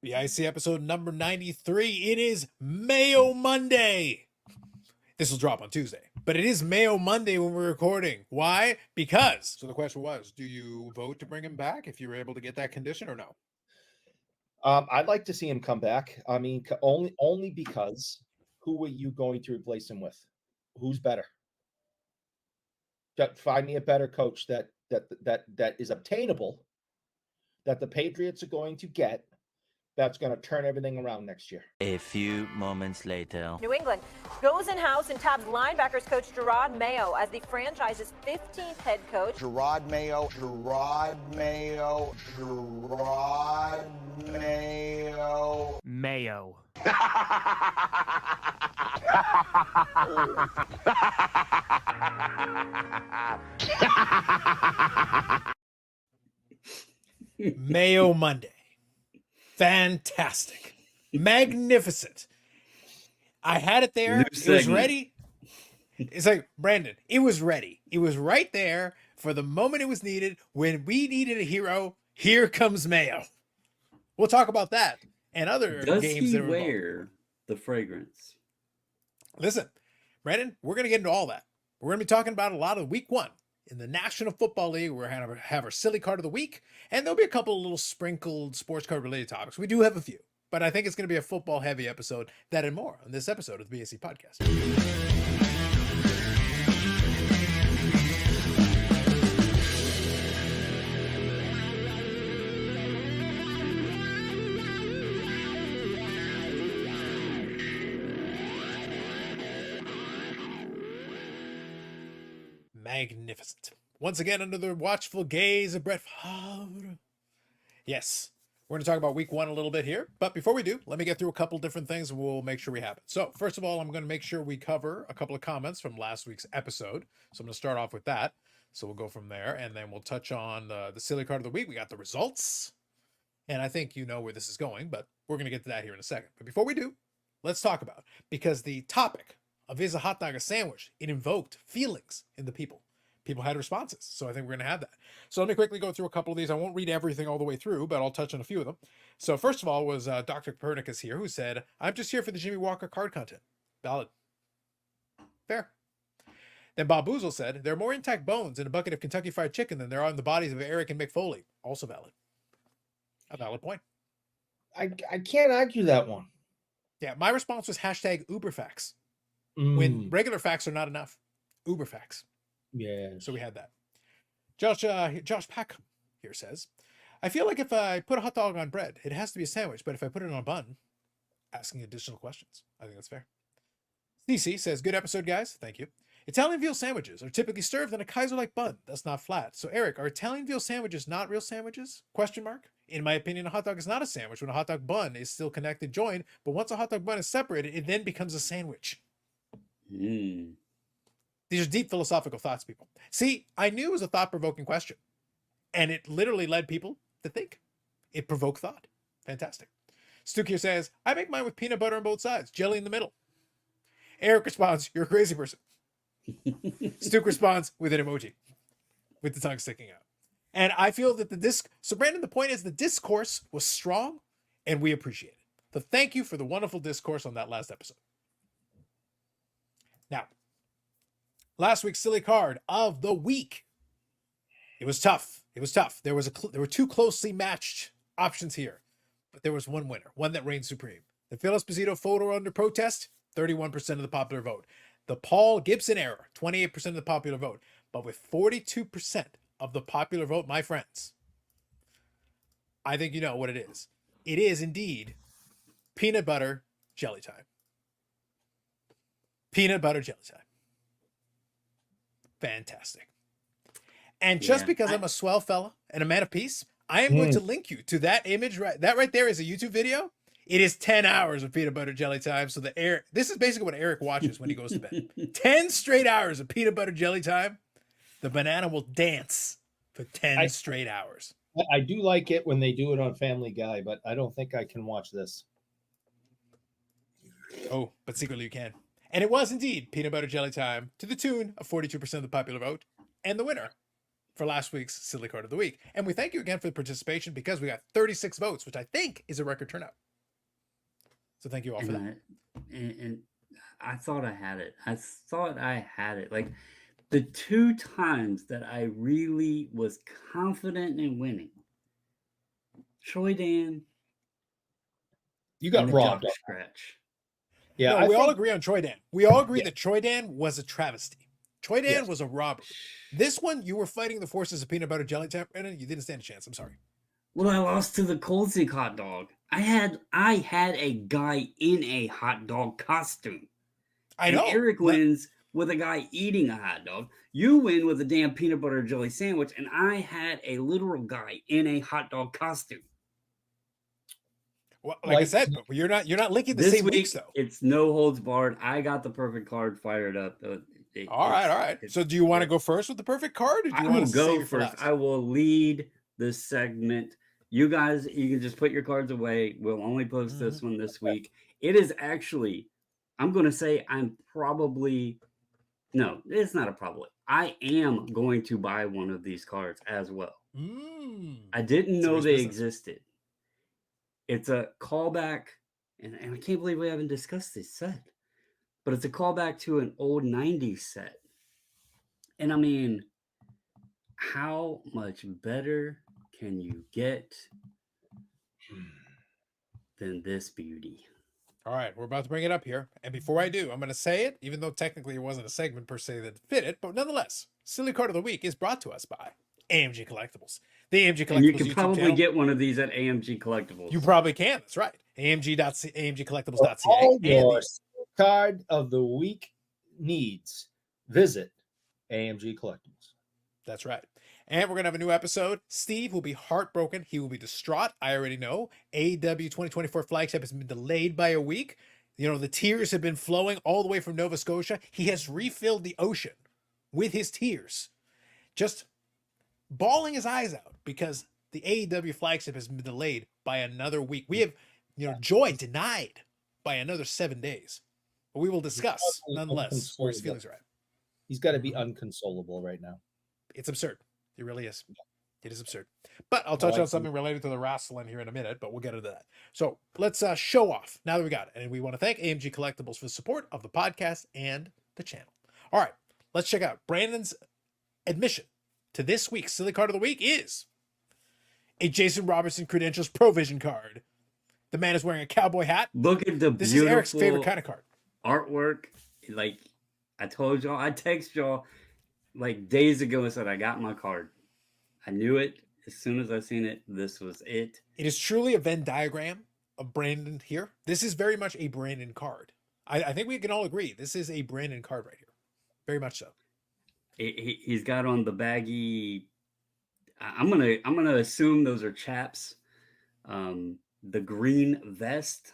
BIC episode number 93. It is Mayo Monday. This will drop on Tuesday, but it is Mayo Monday when we're recording. Why? Because. So the question was, do you vote to bring him back if you were able to get that condition or no? I'd like to see him come back. I mean, only because who are you going to replace him with? Who's better? Find me a better coach that is obtainable, that the Patriots are going to get, that's going to turn everything around next year. A few moments later. New England goes in-house and tabs linebackers coach Gerard Mayo as the franchise's 15th head coach. Gerard Mayo. Mayo. Mayo Monday. Fantastic. Magnificent. I had it there. It was ready. It's like, Brandon, it was ready. It was right there for the moment it was needed. When we needed a hero, here comes Mayo. We'll talk about that and other Does games he that are wear the fragrance? Listen, Brandon, we're going to get into all that. We're going to be talking about a lot of week one in the National Football League. We're going to have our silly card of the week, and there'll be a couple of little sprinkled sports card related topics. We do have a few, but I think it's going to be a football heavy episode. That and more on this episode of the BIC podcast. Magnificent. Once again, under the watchful gaze of Brett Favre. Yes, we're going to talk about week one a little bit here. But before we do, let me get through a couple different things and we'll make sure we have it. So first of all, I'm going to make sure we cover a couple of comments from last week's episode. So I'm going to start off with that. So we'll go from there and then we'll touch on the silly card of the week. We got the results. And I think you know where this is going, but we're going to get to that here in a second. But before we do, let's talk about it. Because the topic of is a hot dog a sandwich, it invoked feelings in the people. People had responses, so I think we're going to have that. So let me quickly go through a couple of these. I won't read everything all the way through, but I'll touch on a few of them. So first of all was Dr. Copernicus here, who said, I'm just here for the Jimmy Walker card content. Valid. Fair. Then Bob Boozle said, there are more intact bones in a bucket of Kentucky Fried Chicken than there are in the bodies of Eric and Mick Foley. Also valid. A valid point. I can't argue that one. Yeah, my response was hashtag Uberfacts. When regular facts are not enough. Uberfacts. Yeah. So we had that. Josh Pack here says, I feel like if I put a hot dog on bread, it has to be a sandwich, but if I put it on a bun, asking additional questions. I think that's fair. CC says, good episode, guys. Thank you. Italian veal sandwiches are typically served in a Kaiser-like bun that's not flat. So Eric, are Italian veal sandwiches not real sandwiches? Question mark. In my opinion, a hot dog is not a sandwich when a hot dog bun is still connected, joined, but once a hot dog bun is separated, it then becomes a sandwich. These are deep philosophical thoughts, people. See, I knew it was a thought-provoking question, and it literally led people to think. It provoked thought. Fantastic. Stuck here says, I make mine with peanut butter on both sides, jelly in the middle. Eric responds, you're a crazy person. Stuck responds with an emoji, with the tongue sticking out. And I feel that so Brandon, the point is the discourse was strong, and we appreciate it. So thank you for the wonderful discourse on that last episode. Now, last week's silly card of the week. It was tough. There were two closely matched options here, but there was one winner, one that reigned supreme. The Phil Esposito photo under protest, 31% of the popular vote. The Paul Gibson error, 28% of the popular vote. But with 42% of the popular vote, my friends, I think you know what it is. It is indeed peanut butter jelly time. Peanut butter jelly time. Fantastic. And just because I'm a swell fella and a man of peace, I am going to link you to that image. That right there is a YouTube video. It is 10 hours of peanut butter jelly time. So this is basically what Eric watches when he goes to bed. 10 straight hours of peanut butter jelly time. The banana will dance for 10 straight hours. I do like it when they do it on Family Guy, but I don't think I can watch this. Oh, but secretly you can. And it was indeed peanut butter jelly time to the tune of 42% of the popular vote. And the winner for last week's Silly Card of the Week. And we thank you again for the participation because we got 36 votes, which I think is a record turnout. So thank you all for that. And I thought I had it. I thought I had it. Like the 2 times that I really was confident in winning, Troy Dan, You got and the robbed. Jock Scratch. Yeah, No, we all agree on Troy Dan. We all agree that Troy Dan was a travesty. Troy Dan Yes. was a robbery. This one, you were fighting the forces of peanut butter jelly tap, Brandon. You didn't stand a chance. I'm sorry. Well, I lost to the Colsey hot dog. I had a guy in a hot dog costume. I know. And Eric wins with a guy eating a hot dog. You win with a damn peanut butter jelly sandwich, and I had a literal guy in a hot dog costume. Well, like I said, but you're not linking the This same week, weeks though. it's no holds barred. I got the perfect card fired up. All right. So do you want to go first with the perfect card? Or do you I want will to go save it for first. last? I will lead this segment. You guys, you can just put your cards away. We'll only post this one this week. It is actually, I'm going to say no, it's not a probably. I am going to buy one of these cards as well. I didn't know they existed. It's a callback, and I can't believe we haven't discussed this set, but it's a callback to an old 90s set. And I mean, how much better can you get than this beauty? All right, we're about to bring it up here. And before I do, I'm going to say it, even though technically it wasn't a segment per se that fit it, but nonetheless, Silly Card of the Week is brought to us by AMG Collectibles. The AMG Collectibles And you can YouTube probably channel. get one of these at AMG Collectibles. You probably can. That's right. AMGcollectibles.ca. All And your card of the week needs. Visit AMG Collectibles. That's right. And we're going to have a new episode. Steve will be heartbroken. He will be distraught. I already know. AEW 2024 flagship has been delayed by a week. You know, the tears have been flowing all the way from Nova Scotia. He has refilled the ocean with his tears. Just bawling his eyes out because the AEW flagship has been delayed by another week. We have, joy denied by another 7 days. But we will discuss, nonetheless, where his feelings are at. He's got to be unconsolable right now. It's absurd. It really is. It is absurd. But I'll touch on something related to the wrestling here in a minute, but we'll get into that. So let's show off now that we got it. And we want to thank AMG Collectibles for the support of the podcast and the channel. All right, let's check out Brandon's admission to this week's Silly Card of the Week is a Jason Robertson Credentials Provision card. The man is wearing a cowboy hat. Look at the This beautiful is Eric's favorite kind of card. artwork. Like I told y'all, I text y'all like days ago and said I got my card. I knew it as soon as I seen it. This was it. It is truly a Venn diagram of Brandon here. This is very much a Brandon card. I think we can all agree this is a Brandon card right here. Very much so. He's got on the baggy. I'm gonna assume those are chaps. The green vest.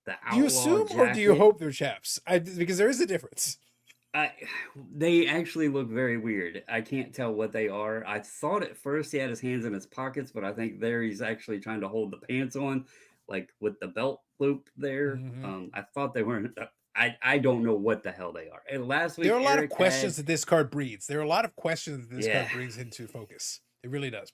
The outlaw Do you assume jacket. or do you hope they're chaps? Because there is a difference. They actually look very weird. I can't tell what they are. I thought at first he had his hands in his pockets, but I think there he's actually trying to hold the pants on, like with the belt loop there. I thought they weren't. I don't know what the hell they are. And last week There are a lot Eric of questions had, that this card breeds. There are a lot of questions that this card brings into focus. It really does.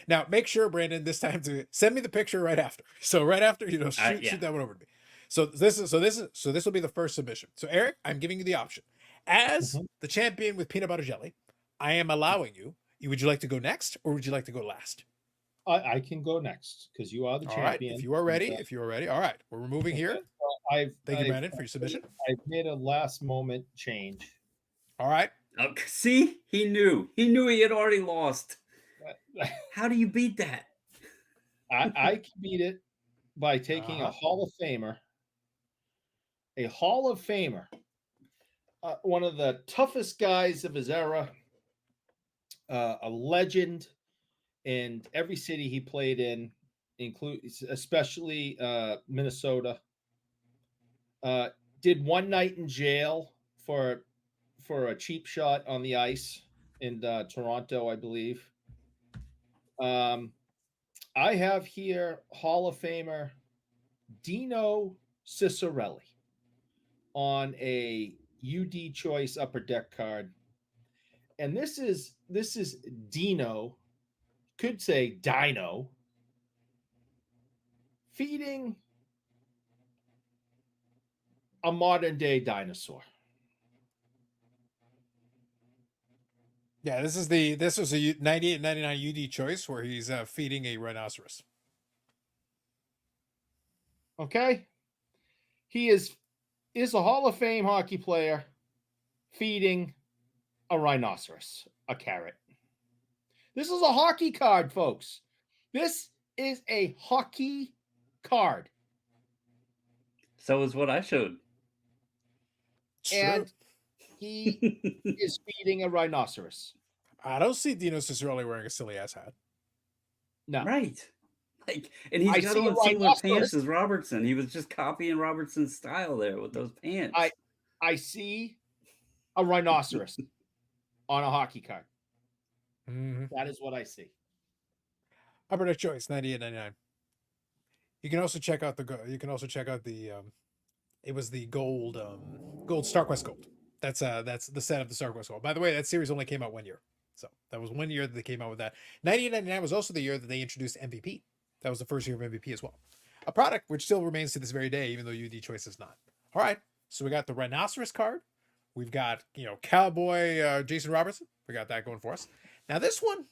Now, make sure, Brandon, this time to send me the picture right after. So right after, shoot that one over to me. So this will be the first submission. So Eric, I'm giving you the option. As the champion with peanut butter jelly, I am allowing you. Would you like to go next or would you like to go last? I can go next because you are the champion. All right, if you are ready. All right, we're removing here. Thank you, Brandon, for your submission. I've made a last moment change. All right. See, he knew he had already lost. How do you beat that? I can beat it by taking a Hall of Famer. A Hall of Famer. One of the toughest guys of his era. A legend in every city he played in, especially Minnesota. Did one night in jail for a cheap shot on the ice in Toronto, I believe. I have here Hall of Famer Dino Ciccarelli on a UD Choice Upper Deck card. And this is Dino, could say Dino, feeding a modern day dinosaur. Yeah, this was a 98-99 UD choice where he's feeding a rhinoceros. Okay, he is a Hall of Fame hockey player feeding a rhinoceros a carrot. This is a hockey card, folks. This is a hockey card. So is what I showed. And he is feeding a rhinoceros. I don't see Dino Ciccarelli wearing a silly ass hat. No. Right. Like, and he's got on similar pants as Robertson. He was just copying Robertson's style there with those pants. I see a rhinoceros on a hockey card. Mm-hmm. That is what I see. Upper Deck Choice, 98.99. You can also check out the it was the gold StarQuest Gold. That's the set of the StarQuest Gold. By the way, that series only came out 1 year. So that was 1 year that they came out with that. 98.99 was also the year that they introduced MVP. That was the first year of MVP as well. A product which still remains to this very day, even though UD Choice is not. All right. So we got the rhinoceros card. We've got, Cowboy Jason Robertson. We got that going for us. Now this one,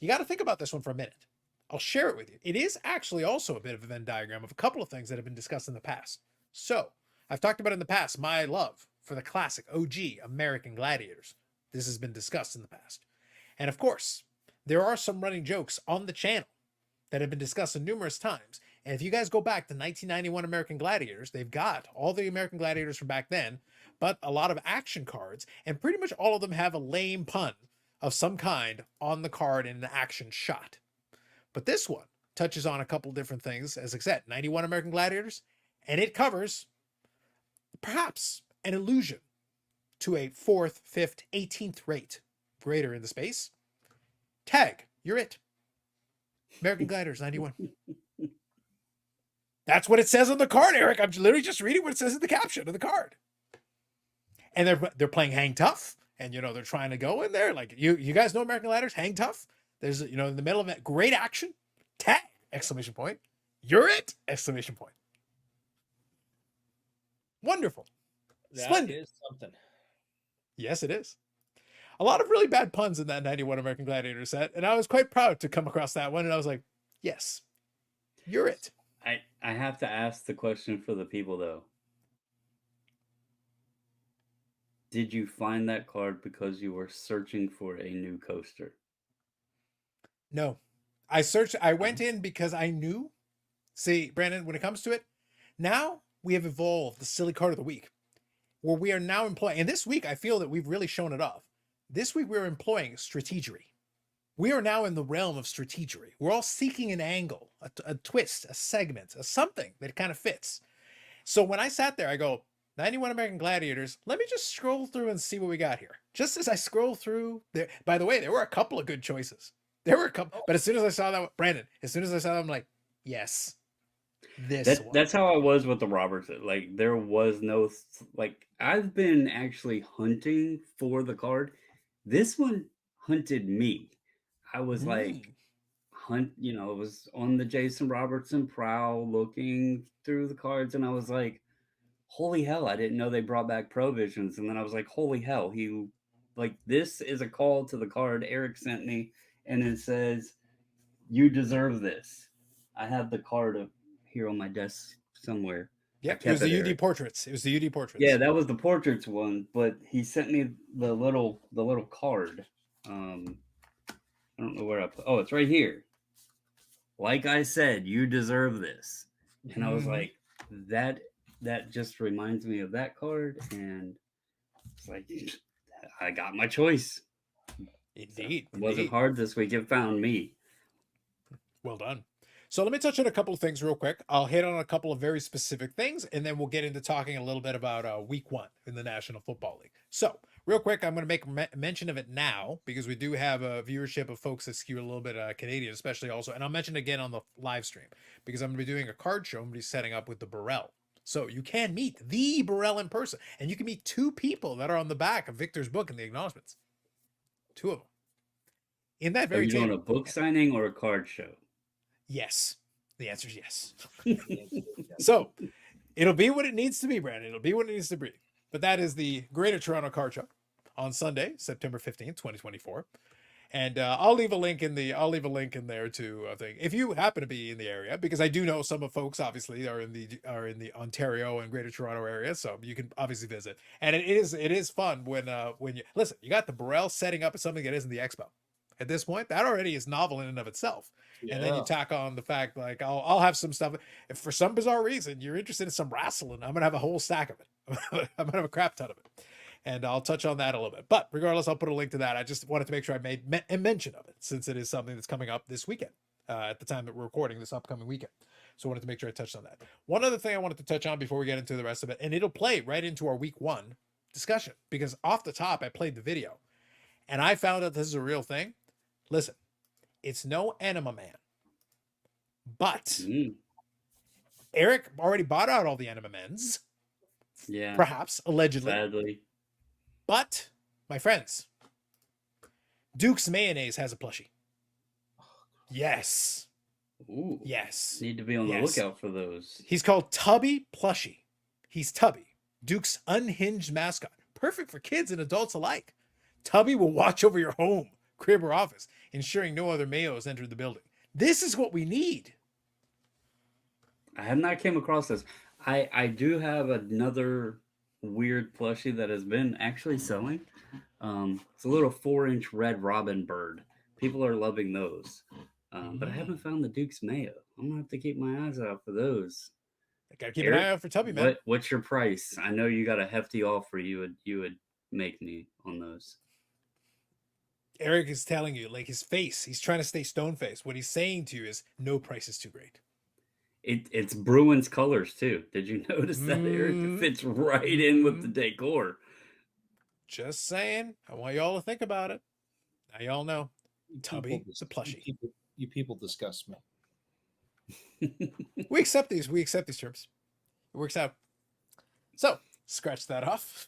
you got to think about this one for a minute. I'll share it with you. It is actually also a bit of a Venn diagram of a couple of things that have been discussed in the past. So I've talked about in the past my love for the classic OG American Gladiators. This has been discussed in the past. And of course, there are some running jokes on the channel that have been discussed numerous times. And if you guys go back to 1991 American Gladiators, they've got all the American Gladiators from back then, but a lot of action cards, and pretty much all of them have a lame pun of some kind on the card in an action shot. But this one touches on a couple different things, as I said, 91 American Gladiators, and it covers perhaps an allusion to a 4th, 5th, 18th rate greater in the space. Tag, you're it. American Gladiators 91. That's what it says on the card, Eric. I'm literally just reading what it says in the caption of the card. And they're playing hang tough, and they're trying to go in there. Like you guys know American Gladiators, hang tough. There's in the middle of it, great action. Tag! Exclamation point. You're it! Exclamation point. Wonderful. Splendid. That is something. Yes, it is. A lot of really bad puns in that 91 American Gladiator set, and I was quite proud to come across that one, and I was like, yes, you're it. I have to ask the question for the people, though. Did you find that card because you were searching for a new coaster? No. I went in because I knew. See, Brandon, when it comes to it, now we have evolved the silly card of the week, where we are now employing, and this week I feel that we've really shown it off. This week we're employing strategery. We are now in the realm of strategery. We're all seeking an angle, a twist, a segment, a something that kind of fits. So when I sat there, I go, 91 American Gladiators, let me just scroll through and see what we got here. Just as I scroll through there, by the way, there were a couple of good choices. There were a couple, but as soon as I saw that, Brandon, I'm like, yes, that's how I was with the Robertson. Like there was no, I've been actually hunting for the card. This one hunted me. I was it was on the Jason Robertson prowl looking through the cards, and I was like, holy hell, I didn't know they brought back Provisions. And then I was like, holy hell, this is a call to the card Eric sent me, and it says, you deserve this. I have the card here on my desk somewhere. Yep, it was the UD Portraits. Yeah, that was the Portraits one, but he sent me the little card. I don't know where I put. Oh, it's right here. Like I said, you deserve this. And I was like, that just reminds me of that card, and it's like I got my choice. Indeed. It wasn't hard this week. It found me. Well done. So let me touch on a couple of things real quick. I'll hit on a couple of very specific things, and then we'll get into talking a little bit about week 1 in the National Football League. So real quick, I'm going to make mention of it now because we do have a viewership of folks that skew a little bit Canadian, especially also. And I'll mention it again on the live stream because I'm going to be doing a card show. I'm going to be setting up with the Burrell. So you can meet the Burrell in person, and you can meet 2 people that are on the back of Victor's book in the acknowledgments. 2 of them. In that Are very you doing a table. book signing or a card show? Yes. The answer is yes. So it'll be what it needs to be, Brandon. It'll be what it needs to be. But that is the Greater Toronto Card Show on Sunday, September 15th, 2024. And I'll leave a link in there to thing if you happen to be in the area, because I do know some of folks obviously are in the Ontario and Greater Toronto area, so you can obviously visit. And it is fun when you listen. You got the Burrell setting up at something that isn't the expo. At this point, that already is novel in and of itself. Yeah. And then you tack on the fact, like I'll have some stuff. If for some bizarre reason you're interested in some wrestling, I'm gonna have a whole stack of it. I'm gonna have a crap ton of it. And I'll touch on that a little bit. But regardless, I'll put a link to that. I just wanted to make sure I made a mention of it, since it is something that's coming up this weekend, at the time that we're recording this upcoming weekend. So I wanted to make sure I touched on that. One other thing I wanted to touch on before we get into the rest of it, and it'll play right into our week 1 discussion, because off the top, I played the video and I found out this is a real thing. Listen, it's no Enema Man, but Eric already bought out all the Enema Men's. Yeah. Perhaps, allegedly. Sadly. But, my friends, Duke's Mayonnaise has a plushie. Yes. Ooh. Yes. Need to be on the lookout for those. He's called Tubby Plushie. He's Tubby, Duke's unhinged mascot. Perfect for kids and adults alike. Tubby will watch over your home, crib, or office, ensuring no other Mayos enter the building. This is what we need. I have not came across this. I do have another weird plushie that has been actually selling. It's a little 4-inch red robin bird. People are loving those. But I haven't found the Duke's Mayo. I'm gonna have to keep my eyes out for those. I gotta keep an eye out for Tubby, man. What's your price? I know you got a hefty offer you would make me on those. Eric is telling you, like his face, he's trying to stay stone faced. What he's saying to you is no price is too great. It's Bruins colors too. Did you notice that, Eric? It fits right in with the decor. Just saying. I want y'all to think about it. Now y'all know. Tubby is a plushie. You people disgust me. We accept these. We accept these terms. It works out. So, scratch that off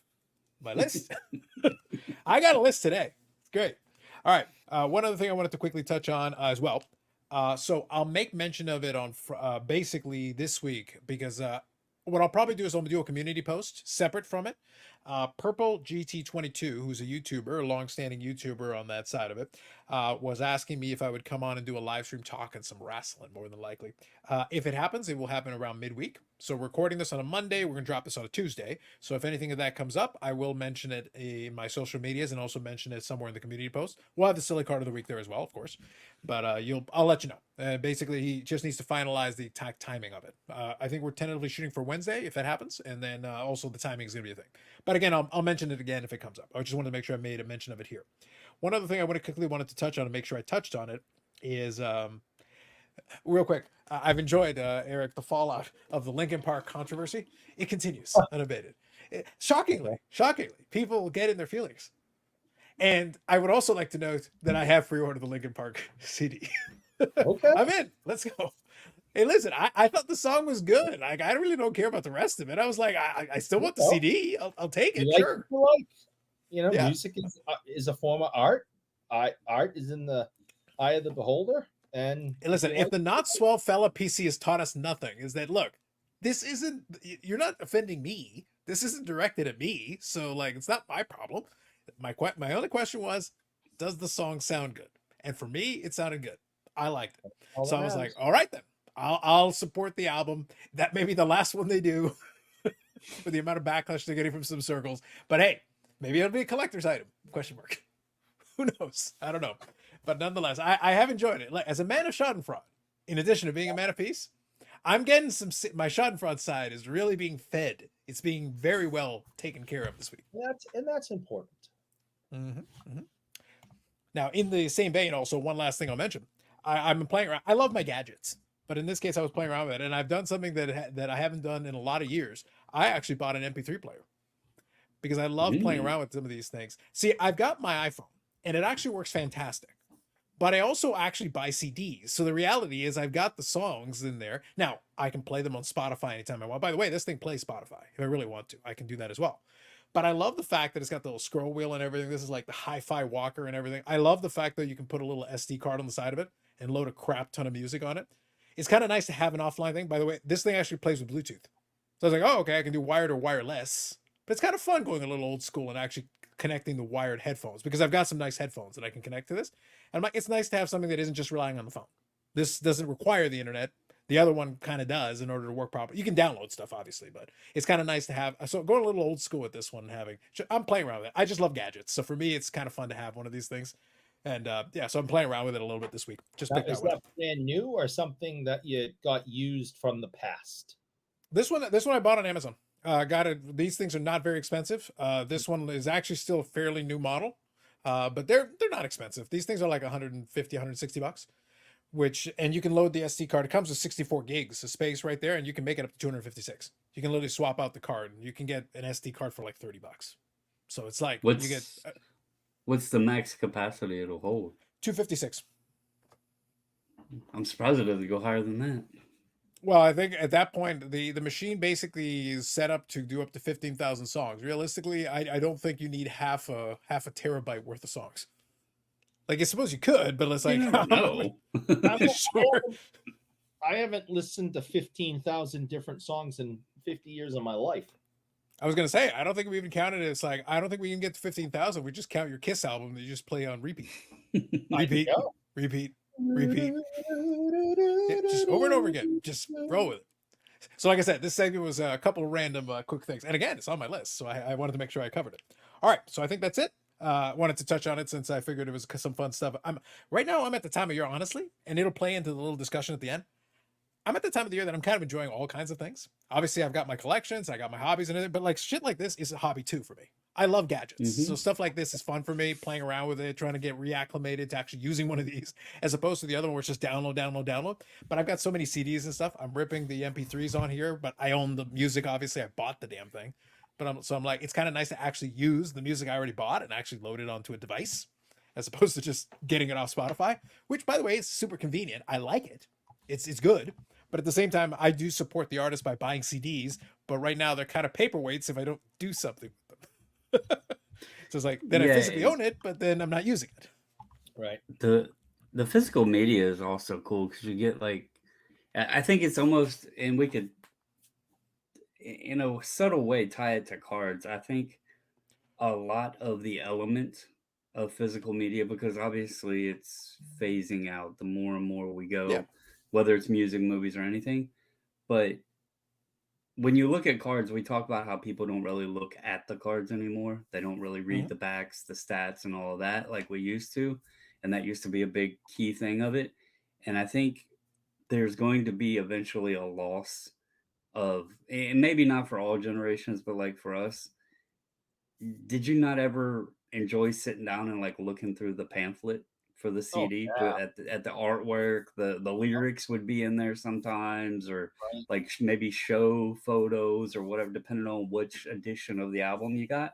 my list. I got a list today. It's great. All right. One other thing I wanted to quickly touch on as well. So I'll make mention of it on basically this week, because what I'll probably do is I'll do a community post separate from it. Purple GT22, who's a YouTuber, a long-standing YouTuber on that side of it, was asking me if I would come on and do a live stream talking some wrestling, more than likely. If it happens, it will happen around midweek. So recording this on a Monday, we're going to drop this on a Tuesday. So if anything of that comes up, I will mention it in my social medias and also mention it somewhere in the community post. We'll have the silly card of the week there as well, of course. But I'll let you know. Basically, he just needs to finalize the exact timing of it. I think we're tentatively shooting for Wednesday if that happens, and then also the timing is going to be a thing. But again, I'll mention it again if it comes up. I just wanted to make sure I made a mention of it here. One other thing I quickly wanted to touch on and make sure I touched on it is real quick. I've enjoyed, Eric, the fallout of the Linkin Park controversy. It continues unabated. Shockingly, people get in their feelings. And I would also like to note that I have pre-ordered the Linkin Park CD. Okay. I'm in. Let's go. Hey, listen, I thought the song was good. Like, I really don't care about the rest of it. I was like, I still want the CD. I'll take it. Sure. Music is a form of art. Art is in the eye of the beholder. And listen, if the not swell fella PC has taught us nothing, is that look, this isn't, you're not offending me. This isn't directed at me. So like, it's not my problem. My only question was, does the song sound good? And for me, it sounded good. I liked it. So I was like, all right then, I'll support the album. That may be the last one they do for the amount of backlash they're getting from some circles. But hey, maybe it'll be a collector's item? Question mark. Who knows? I don't know. But nonetheless, I have enjoyed it. Like, as a man of Schadenfreude, in addition to being a man of peace, I'm getting my Schadenfreude side is really being fed. It's being very well taken care of this week. That's important. Mm-hmm, mm-hmm. Now, in the same vein, also one last thing I'll mention. I'm playing around. I love my gadgets, but in this case, I was playing around with it, and I've done something that I haven't done in a lot of years. I actually bought an MP3 player because I love playing around with some of these things. See, I've got my iPhone, and it actually works fantastic. But I also actually buy CDs. So the reality is I've got the songs in there. Now, I can play them on Spotify anytime I want. By the way, this thing plays Spotify. If I really want to, I can do that as well. But I love the fact that it's got the little scroll wheel and everything. This is like the hi-fi walker and everything. I love the fact that you can put a little SD card on the side of it and load a crap ton of music on it. It's kind of nice to have an offline thing. By the way, this thing actually plays with Bluetooth. So I was like, oh, okay, I can do wired or wireless. But it's kind of fun going a little old school and actually connecting the wired headphones, because I've got some nice headphones that I can connect to this. And I'm like, it's nice to have something that isn't just relying on the phone. This doesn't require the internet. The other one kind of does in order to work properly. You can download stuff, obviously, but it's kind of nice to have. So going a little old school with this one and having, I'm playing around with it. I just love gadgets. So for me, it's kind of fun to have one of these things. And yeah, so I'm playing around with it a little bit this week. Just picked Is that brand new or something that you got used from the past? This one I bought on Amazon. Got it. These things are not very expensive. This one is actually still a fairly new model, but they're not expensive. These things are like 150, 160 bucks. And you can load the SD card. It comes with 64 gigs of space right there, and you can make it up to 256. You can literally swap out the card, and you can get an SD card for like 30 bucks. So it's like what's the max capacity it'll hold? 256. I'm surprised it doesn't go higher than that. Well, I think at that point, the machine basically is set up to do up to 15,000 songs. Realistically, I don't think you need half a terabyte worth of songs. Like, I suppose you could, but it's like, no. Sure. I haven't listened to 15,000 different songs in 50 years of my life. I was going to say, I don't think we even counted it. It's like, I don't think we can get to 15,000. We just count your Kiss album that you just play on repeat. Repeat. Yeah, just over and over again. Just roll with it. So like I said, this segment was a couple of random quick things. And again, it's on my list. So I wanted to make sure I covered it. All right. So I think that's it. Wanted to touch on it since I figured it was some fun stuff. Right now I'm at the time of year, honestly, and it'll play into the little discussion at the end. I'm at the time of the year that I'm kind of enjoying all kinds of things. Obviously, I've got my collections, I got my hobbies and everything, but like shit like this is a hobby too for me. I love gadgets. So stuff like this is fun for me, playing around with it, trying to get reacclimated to actually using one of these, as opposed to the other one where it's just download. But I've got so many CDs and stuff. I'm ripping the MP3s on here, but I own the music. Obviously, I bought the damn thing. But I'm like, it's kind of nice to actually use the music I already bought and actually load it onto a device, as opposed to just getting it off Spotify, which, by the way, is super convenient. I like it. It's good. But at the same time, I do support the artist by buying CDs. But right now, they're kind of paperweights if I don't do something with them. So it's like, then I physically own it, but then I'm not using it. Right. The physical media is also cool because you get like, I think it's almost, and we could, in a subtle way, tie it to cards. I think a lot of the element of physical media, because obviously it's phasing out the more and more we go, whether it's music, movies, or anything. But when you look at cards, we talk about how people don't really look at the cards anymore. They don't really read the backs, the stats, and all of that like we used to. And that used to be a big key thing of it. And I think there's going to be eventually a loss of, and maybe not for all generations, but like for us, did you not ever enjoy sitting down and like looking through the pamphlet for the CD? At the artwork, the lyrics would be in there sometimes, or like maybe show photos or whatever, depending on which edition of the album you got.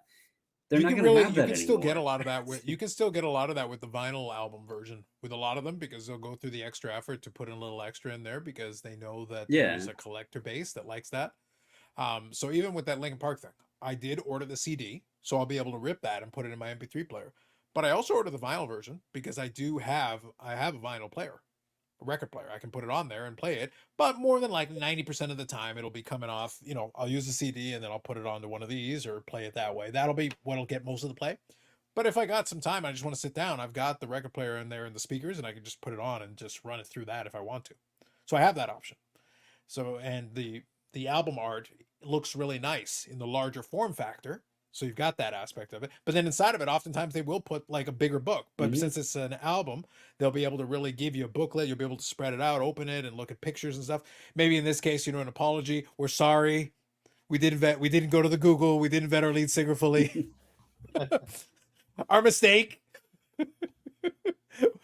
They're not going to have that anymore. Still get a lot of that with, you can still get a lot of that with the vinyl album version with a lot of them, because they'll go through the extra effort to put in a little extra in there because they know that there's a collector base that likes that. So even with that Linkin Park thing, I did order the CD, so I'll be able to rip that and put it in my MP3 player. But I also ordered the vinyl version because I have a vinyl player, a record player. I can put it on there and play it, but more than like 90% of the time it'll be coming off, I'll use the CD and then I'll put it onto one of these or play it that way. That'll be what'll get most of the play. But if I got some time, I just want to sit down, I've got the record player in there and the speakers, and I can just put it on and just run it through that if I want to. So I have that option. So, and the album art looks really nice in the larger form factor. So you've got that aspect of it. But then inside of it, oftentimes they will put like a bigger book. But since it's an album, they'll be able to really give you a booklet. You'll be able to spread it out, open it, and look at pictures and stuff. Maybe in this case, an apology. We're sorry. We didn't go to the Google. We didn't vet our lead singer fully. Our mistake.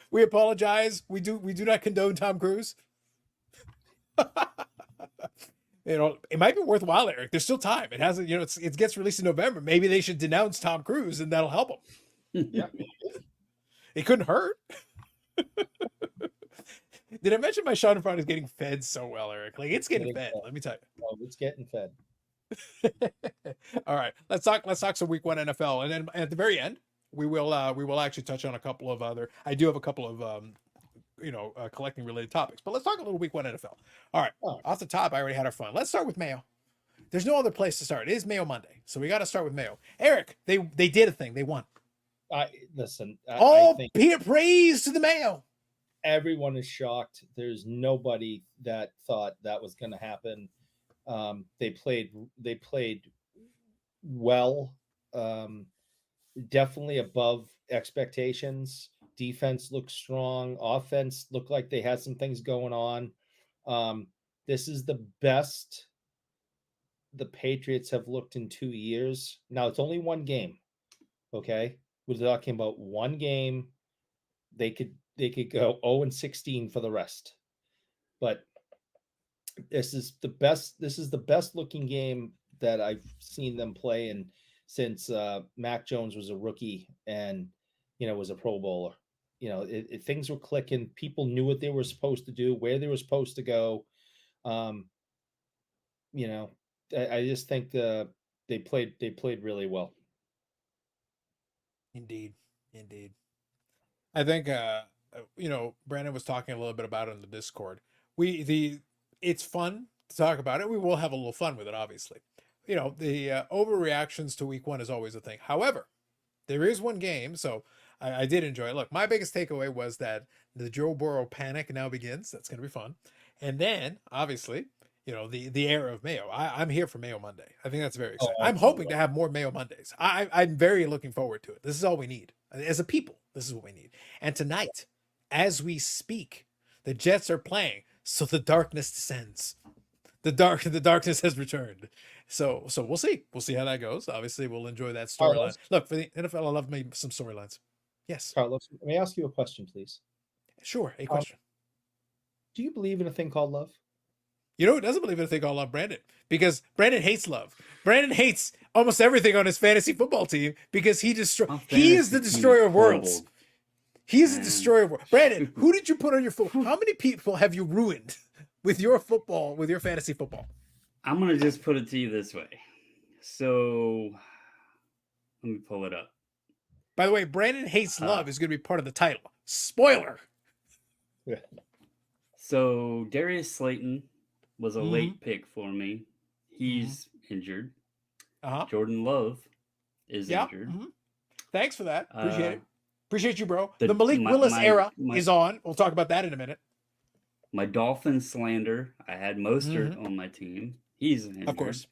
We apologize. We do not condone Tom Cruise. It might be worthwhile, Eric. There's still time. It hasn't, it gets released in November. Maybe they should denounce Tom Cruise and that'll help them. Yeah. It couldn't hurt. Did I mention my Schadenfreude is getting fed so well, Eric? Like, it's getting fed. Let me tell you. Oh, it's getting fed. All right, let's talk some week 1 NFL, and then at the very end we will actually touch on a couple of other. I do have a couple of collecting related topics, but let's talk a little week 1 NFL. All right, off the top, I already had our fun. Let's start with Mayo. There's no other place to start. It is Mayo Monday, so we got to start with Mayo. Eric, they did a thing. They won. Listen, All I think praise to the Mayo. everyone is shocked. There's nobody that thought that was going to happen. They played well, definitely above expectations. Defense looked strong. Offense looked like they had some things going on. This is the best the Patriots have looked in 2 years. Now it's only one game. Okay, we're talking about one game. They could go 0-16 for the rest, but this is the best looking game that I've seen them play, and since Mac Jones was a rookie and was a Pro Bowler. Things were clicking. People knew what they were supposed to do, where they were supposed to go. I just think they played really well. Indeed. I think Brandon was talking a little bit about it in the Discord. It's fun to talk about it. We will have a little fun with it, obviously. The overreactions to week 1 is always a thing. However, there is one game, so I did enjoy it. Look, my biggest takeaway was that the Joe Burrow panic now begins. That's going to be fun. And then, obviously, the era of Mayo. I'm here for Mayo Monday. I think that's very exciting. I'm hoping to have more Mayo Mondays. I'm very looking forward to it. This is all we need. As a people, this is what we need. And tonight, as we speak, the Jets are playing, so the darkness descends. The darkness has returned. So we'll see. We'll see how that goes. Obviously, we'll enjoy that storyline. Look, for the NFL, I love me some storylines. Yes. Carlos, may I ask you a question, please? Sure. A question. Do you believe in a thing called love? You know who doesn't believe in a thing called love? Brandon. Because Brandon hates love. Brandon hates almost everything on his fantasy football team because he is the destroyer of worlds. He's the destroyer of worlds. Brandon, who did you put on your football? How many people have you ruined with your fantasy football? I'm going to just put it to you this way. So let me pull it up. By the way, Brandon hates love is going to be part of the title. Spoiler. Yeah. So Darius Slayton was a late pick for me. He's injured. Jordan Love is injured. Thanks for that. Appreciate it. Appreciate you, bro. The Malik Willis era is on. We'll talk about that in a minute. My Dolphins slander. I had Mostert on my team. He's injured. Of course.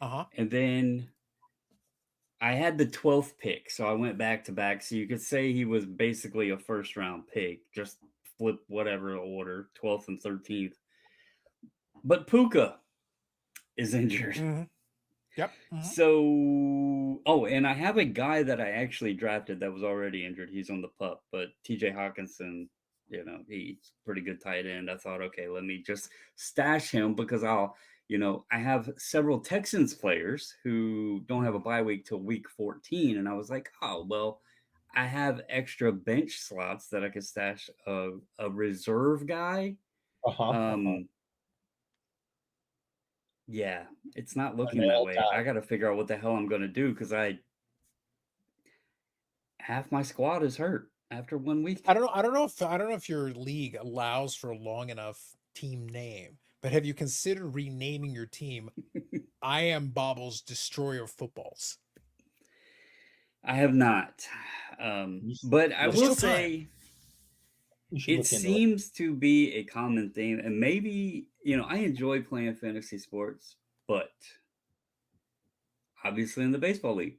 And then I had the 12th pick, so I went back to back. So you could say he was basically a first-round pick. Just flip whatever order, 12th and 13th. But Puka is injured. Yep. So, and I have a guy that I actually drafted that was already injured. He's on the pup, but TJ Hawkinson, he's pretty good tight end. I thought, okay, let me just stash him because I have several Texans players who don't have a bye week till week 14. And I was like, oh, well, I have extra bench slots that I could stash a reserve guy. Yeah, it's not looking that way. I got to figure out what the hell I'm going to do because half my squad is hurt after 1 week. I don't know if your league allows for a long enough team name, but have you considered renaming your team I Am Bobble's Destroyer of Footballs? I have not. But I will say it seems to be a common theme, and maybe, I enjoy playing fantasy sports, but obviously in the baseball league,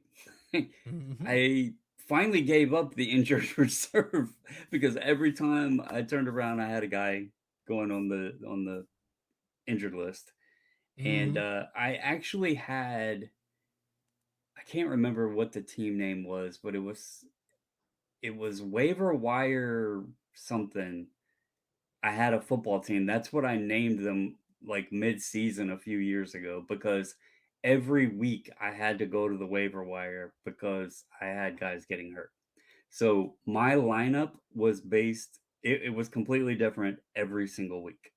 I finally gave up the injured reserve because every time I turned around, I had a guy going on the injured list. And I actually had, I can't remember what the team name was, but it was waiver wire something. I had a football team. That's what I named them like mid-season a few years ago because every week I had to go to the waiver wire because I had guys getting hurt. So my lineup was it was completely different every single week.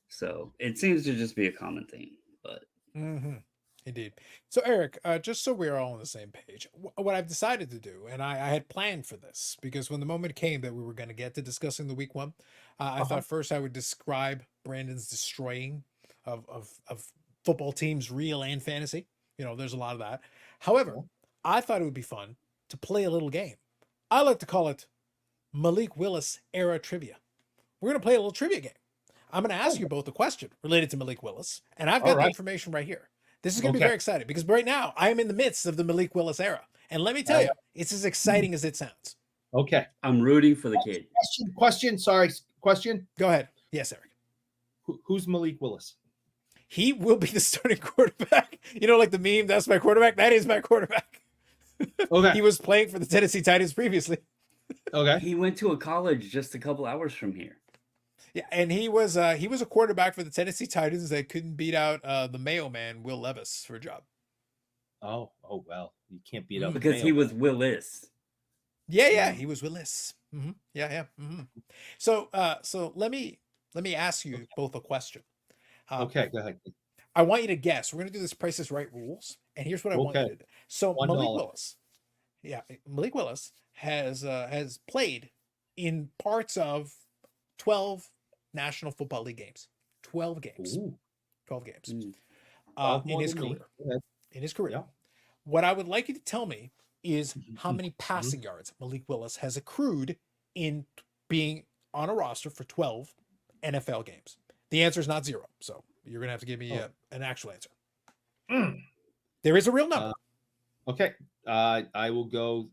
So it seems to just be a common theme, but Indeed. So, Eric, just so we're all on the same page, what I've decided to do, and I had planned for this because when the moment came that we were going to get to discussing the week one, I thought first I would describe Brandon's destroying of football teams, real and fantasy. There's a lot of that. However, I thought it would be fun to play a little game. I like to call it Malik Willis era trivia. We're going to play a little trivia game. I'm going to ask you both a question related to Malik Willis, and I've got the information right here. This is going to be very exciting because right now I am in the midst of the Malik Willis era. And let me tell you, it's as exciting as it sounds. Okay. I'm rooting for the kid. Question. Go ahead. Yes, Eric. Who's Malik Willis? He will be the starting quarterback. Like the meme, that's my quarterback. That is my quarterback. Okay. He was playing for the Tennessee Titans previously. Okay. He went to a college just a couple hours from here. Yeah, and he was a quarterback for the Tennessee Titans that couldn't beat out the Mayo man, Will Levis, for a job. Oh well, you can't beat up because he was Willis. Yeah, he was Willis. Yeah. So let me ask you both a question. Okay, go ahead. I want you to guess. We're going to do this Price is Right rules, and here's what I want you to do. So $1. Malik Willis has played in parts of 12 National Football League games. 12 games. Ooh. 12 games. In his career. In his career. Yeah. What I would like you to tell me is how many passing yards Malik Willis has accrued in being on a roster for 12 NFL games. The answer is not 0, so you're going to have to give me an actual answer. There is a real number. Okay. I will go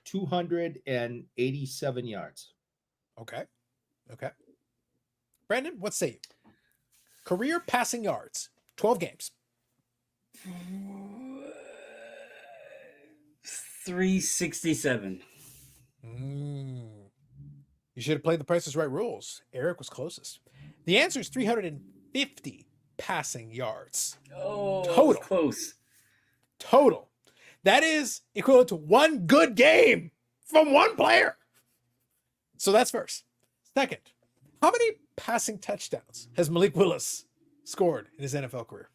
287 yards. Okay. Brandon, what say you? Career passing yards, 12 games. 367. You should have played the Price is Right rules. Eric was closest. The answer is 350 passing yards. Oh, total. Close. Total. That is equivalent to one good game from one player. So that's first. Second, how many passing touchdowns has Malik Willis scored in his NFL career?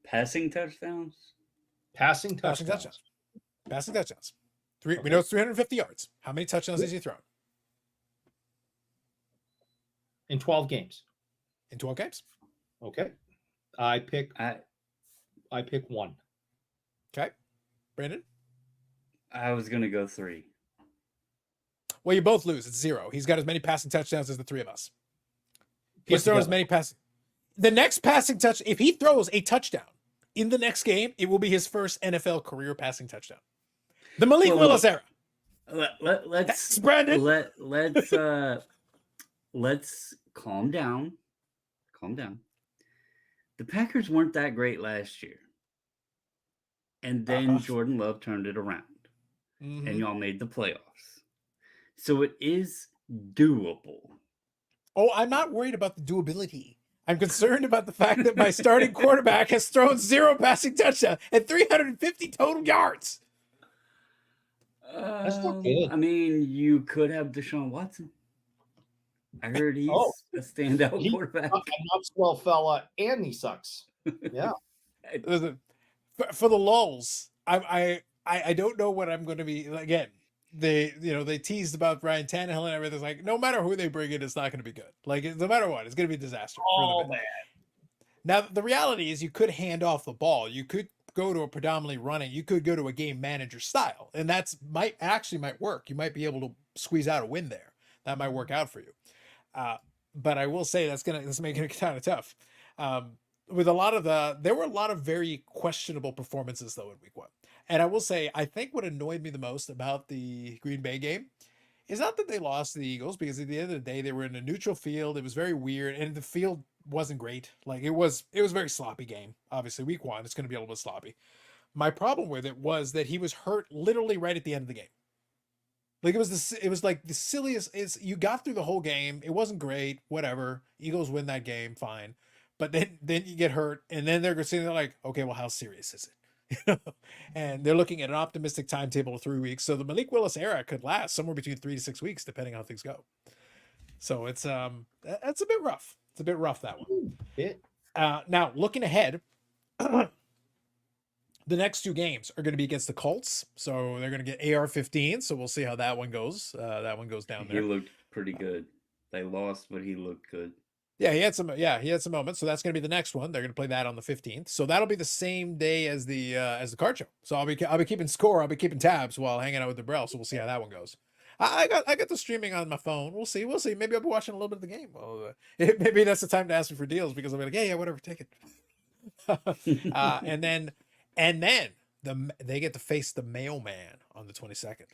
Passing touchdowns? Passing touchdowns. We know it's 350 yards. How many touchdowns has he thrown? In 12 games. In 12 games? Okay. I pick 1. Okay. Brandon? I was going to go 3. Well, you both lose. It's 0. He's got as many passing touchdowns as the 3 of us. He's thrown as many passing. The next passing touch, if he throws a touchdown in the next game, it will be his first NFL career passing touchdown. The Malik Willis era. Let's Brandon. Let's calm down. The Packers weren't that great last year. And then Jordan Love turned it around. And y'all made the playoffs. So it is doable. Oh, I'm not worried about the doability. I'm concerned about the fact that my starting quarterback has thrown 0 passing touchdowns and 350 total yards. That's not good. I mean, you could have Deshaun Watson. I heard he's a standout quarterback. A Knoxville fella, and he sucks. Yeah. Listen, for the lulls, I don't know what I'm going to be. Again, they teased about Ryan Tannehill and everything. It's like, no matter who they bring in, it's not going to be good. Like, no matter what, it's going to be a disaster. Man. Now, the reality is you could hand off the ball. You could go to a predominantly running. You could go to a game manager style. And might work. You might be able to squeeze out a win there. That might work out for you. But I will say that's making it kind of tough. With there were a lot of very questionable performances though in week 1. And I will say, I think what annoyed me the most about the Green Bay game is not that they lost to the Eagles, because at the end of the day, they were in a neutral field. It was very weird, and the field wasn't great. Like it was a very sloppy game. Obviously, week 1, it's going to be a little bit sloppy. My problem with it was that he was hurt literally right at the end of the game. Like it was like the silliest. You got through the whole game. It wasn't great. Whatever. Eagles win that game, fine. But then you get hurt, and then they're sitting there like, okay, well, how serious is it? And they're looking at an optimistic timetable of 3 weeks. So the Malik Willis era could last somewhere between 3 to 6 weeks, depending on how things go. So it's that's a bit rough. It's a bit rough, that one. Bit. Now looking ahead, the next two games are going to be against the Colts, so they're going to get AR-15. So we'll see how that one goes. That one goes down there. He looked pretty good. They lost, but he looked good. Yeah, he had some. Yeah, he had some moments. So that's going to be the next one. They're going to play that on the 15th. So that'll be the same day as the card show. So I'll be keeping score. I'll be keeping tabs while hanging out with the Burrell. So we'll see how that one goes. I got the streaming on my phone. We'll see. Maybe I'll be watching a little bit of the game. Well, maybe that's the time to ask me for deals because I'll be like, yeah, whatever, take it. and then they get to face the Mayo Man on the 22nd.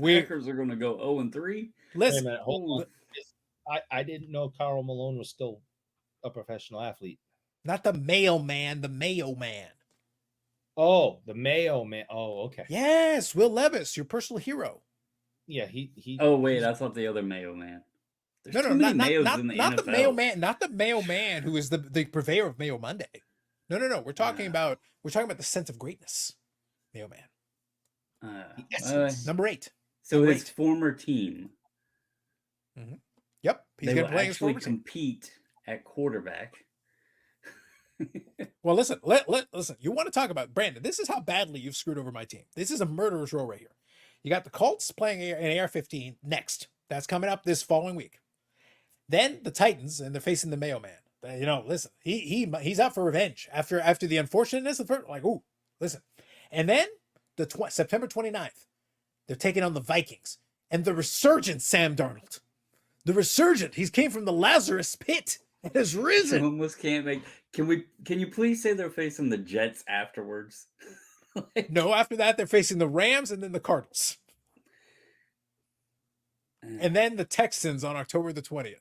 Packers are going to go 0-3. Listen, Wait a minute, hold on. I didn't know Karl Malone was still a professional athlete. not the Mayo Man, the Mayo Man. Oh, the Mayo Man. Oh, okay. Yes, Will Levis, your personal hero. Yeah, he. Oh wait, I thought the other Mayo Man. There's No, too many not Mayos in the the NFL. Mayo Man, not the Mayo Man who is the purveyor of Mayo Monday. No. We're talking about the sense of greatness, Mayo Man. Number 8. So Number his 8. former team. Yep, he's They going will to play his actually former team. compete at quarterback. Well, listen. Listen. You want to talk about Brandon? This is how badly you've screwed over my team. This is a murderer's row right here. You got the Colts playing an AR-15 next. That's coming up this following week. Then the Titans, and they're facing the Mayo Man. You know, listen. He's out for revenge after the unfortunateness of the first. Like, ooh, listen. And then September 29th, they're taking on the Vikings and the resurgent Sam Darnold. The resurgent. He's came from the Lazarus pit and has risen. Almost can't make. Can you please say they're facing the Jets afterwards? No, after that they're facing the Rams and then the Cardinals. And then the Texans on October the 20th.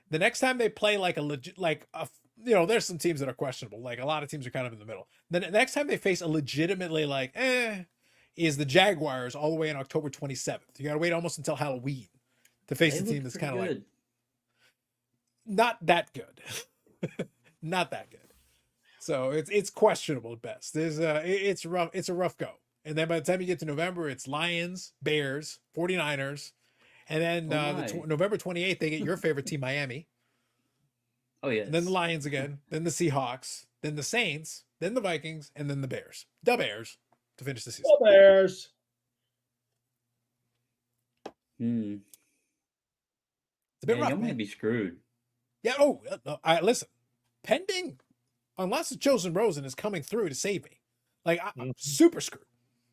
The next time they play there's some teams that are questionable. Like a lot of teams are kind of in the middle. Then the next time they face a legitimately is the Jaguars all the way on October 27th. You got to wait almost until Halloween to face the team that's kind of like not that good. Not that good. So it's questionable at best. It's rough. It's a rough go. And then by the time you get to November, it's Lions, Bears, 49ers. And then November 28th, they get your favorite team, Miami. Oh, yeah. And then the Lions again, then the Seahawks, then the Saints, then the Vikings, and then the Bears. The Bears to finish the season. The Bears. It's a bit rough, You man. might be screwed. Yeah. Oh, no, listen. Pending, unless the chosen Rosen is coming through to save me, like I'm super screwed,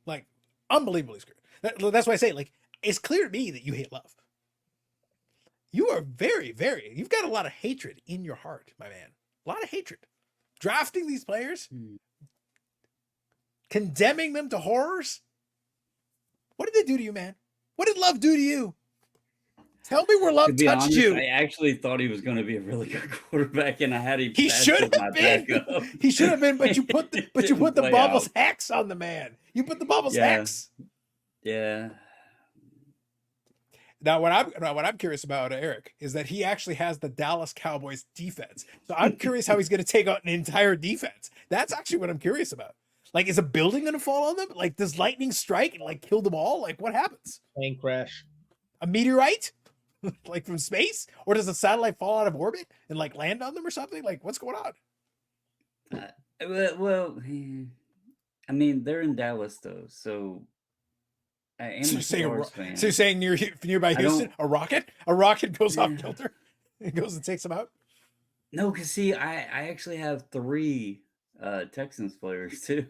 like unbelievably screwed. That's why I say, like, it's clear to me that you hate love. You are very, very. You've got a lot of hatred in your heart, my man. A lot of hatred. Drafting these players, condemning them to horrors. What did they do to you, man? What did love do to you? Tell me where love touched you. I actually thought he was going to be a really good quarterback, and I had him. He should have been. He should have been, but you put the Bubbles hex on the man. You put the Bubbles hex. Yeah. Now, what I'm curious about, Eric, is that he actually has the Dallas Cowboys defense. So I'm curious how he's going to take out an entire defense. That's actually what I'm curious about. Like, is a building going to fall on them? Like, does lightning strike and like kill them all? Like, what happens? Plane crash. A meteorite? Like from space? Or does a satellite fall out of orbit and like land on them or something? Like, what's going on? Well, I mean, they're in Dallas though, so I am a Stars fan. So you're saying nearby Houston, a rocket goes off kilter, it goes and takes them out. No, because see, I actually have 3 Texans players too.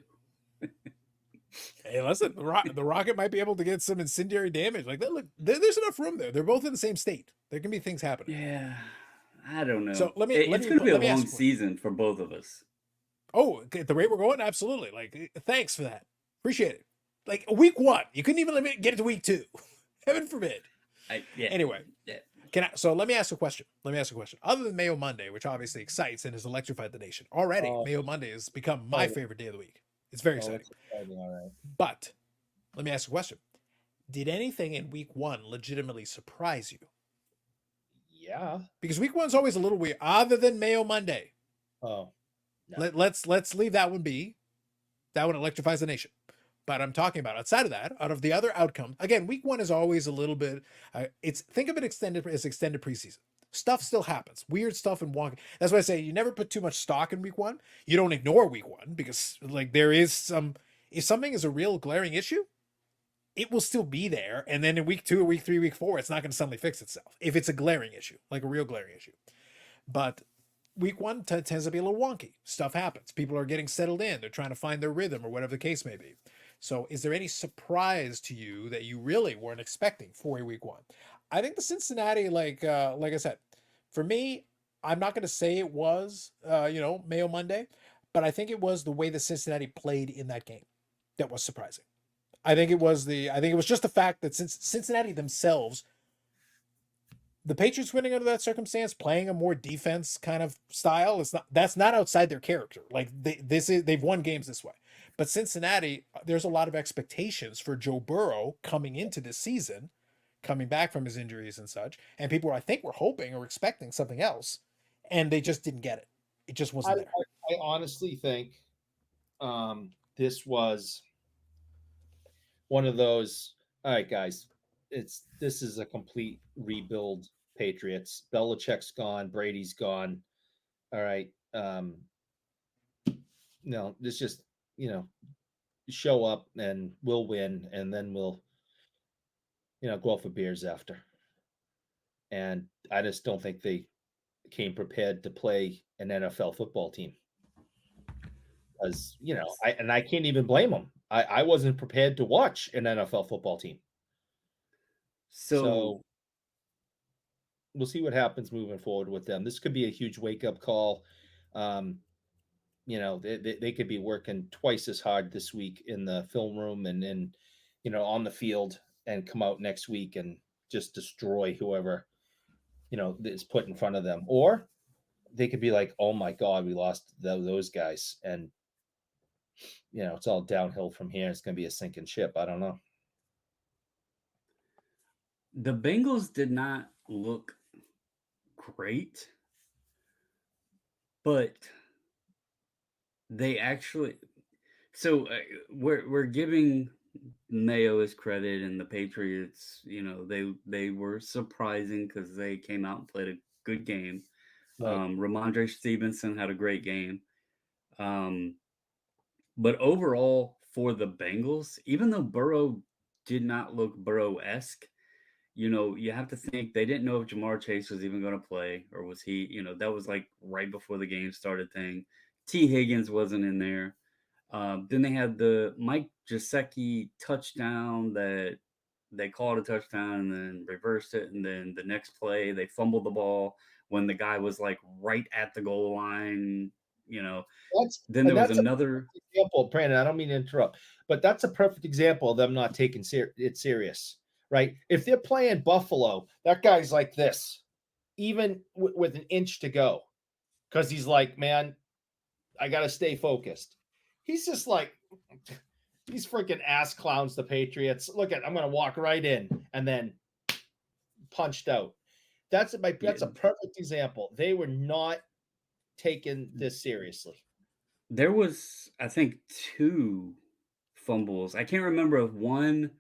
Hey, listen, the rocket might be able to get some incendiary damage. Like, look, there's enough room there. They're both in the same state. There can be things happening. Yeah, I don't know. So it's going to be a long season for both of us. Oh, at the rate we're going, absolutely. Like, thanks for that. Appreciate it. Like week 1, you couldn't even get it to week 2. Heaven forbid. Anyway, so let me ask a question. Other than Mayo Monday, which obviously excites and has electrified the nation already, Mayo Monday has become my favorite day of the week. It's very exciting. All right. But let me ask a question. Did anything in week 1 legitimately surprise you? Yeah. Because week 1's always a little weird, other than Mayo Monday. Oh. No. Let's leave that one be. That one electrifies the nation. But I'm talking about outside of that, out of the other outcomes. Again, week 1 is always a little bit. Think of it extended as extended preseason. Stuff still happens, weird stuff and wonky. That's why I say you never put too much stock in week 1. You don't ignore week 1 because like there is some. If something is a real glaring issue, it will still be there. And then in week 2 or week 3, week 4, it's not going to suddenly fix itself if it's a glaring issue, like a real glaring issue. But week 1 tends to be a little wonky. Stuff happens. People are getting settled in. They're trying to find their rhythm or whatever the case may be. So is there any surprise to you that you really weren't expecting for a week 1? I think the Cincinnati, like I said, for me, I'm not going to say it was, Mayo Monday, but I think it was the way the Cincinnati played in that game that was surprising. I think it was just the fact that since Cincinnati themselves, the Patriots winning under that circumstance, playing a more defense kind of style, that's not outside their character. Like they've won games this way. But Cincinnati, there's a lot of expectations for Joe Burrow coming into this season, coming back from his injuries and such, and people I think were hoping or expecting something else, and they just didn't get it. It just wasn't there. I honestly think this was one of those. All right, guys, this is a complete rebuild. Patriots. Belichick's gone. Brady's gone. All right. No, this just show up and we'll win, and then we'll go out for beers after. And I just don't think they came prepared to play an NFL football team. As I can't even blame them. I wasn't prepared to watch an NFL football team. So we'll see what happens moving forward with them. This could be a huge wake-up call. They could be working twice as hard this week in the film room and on the field, and come out next week and just destroy whoever is put in front of them. Or they could be like, oh my God, we lost those guys, and it's all downhill from here. It's going to be a sinking ship. I don't know. The Bengals did not look great, but they actually. So we're giving Mayo his credit, and the Patriots. They were surprising because they came out and played a good game. Right. Ramondre Stevenson had a great game. But overall, for the Bengals, even though Burrow did not look Burrow-esque, you have to think they didn't know if Jamar Chase was even going to play, or was he, that was like right before the game started thing. T. Higgins wasn't in there. Then they had the Mike Gesicki touchdown that they called a touchdown and then reversed it. And then the next play, they fumbled the ball when the guy was like right at the goal line. Then there was another example, Brandon. I don't mean to interrupt, but that's a perfect example of them not taking it serious, right? If they're playing Buffalo, that guy's like this, even with an inch to go, because he's like, man, I got to stay focused. He's just like, these freaking ass clowns, the Patriots. I'm going to walk right in and then punched out. That's a perfect example. They were not taking this seriously. There was, I think, 2 fumbles. I can't remember if one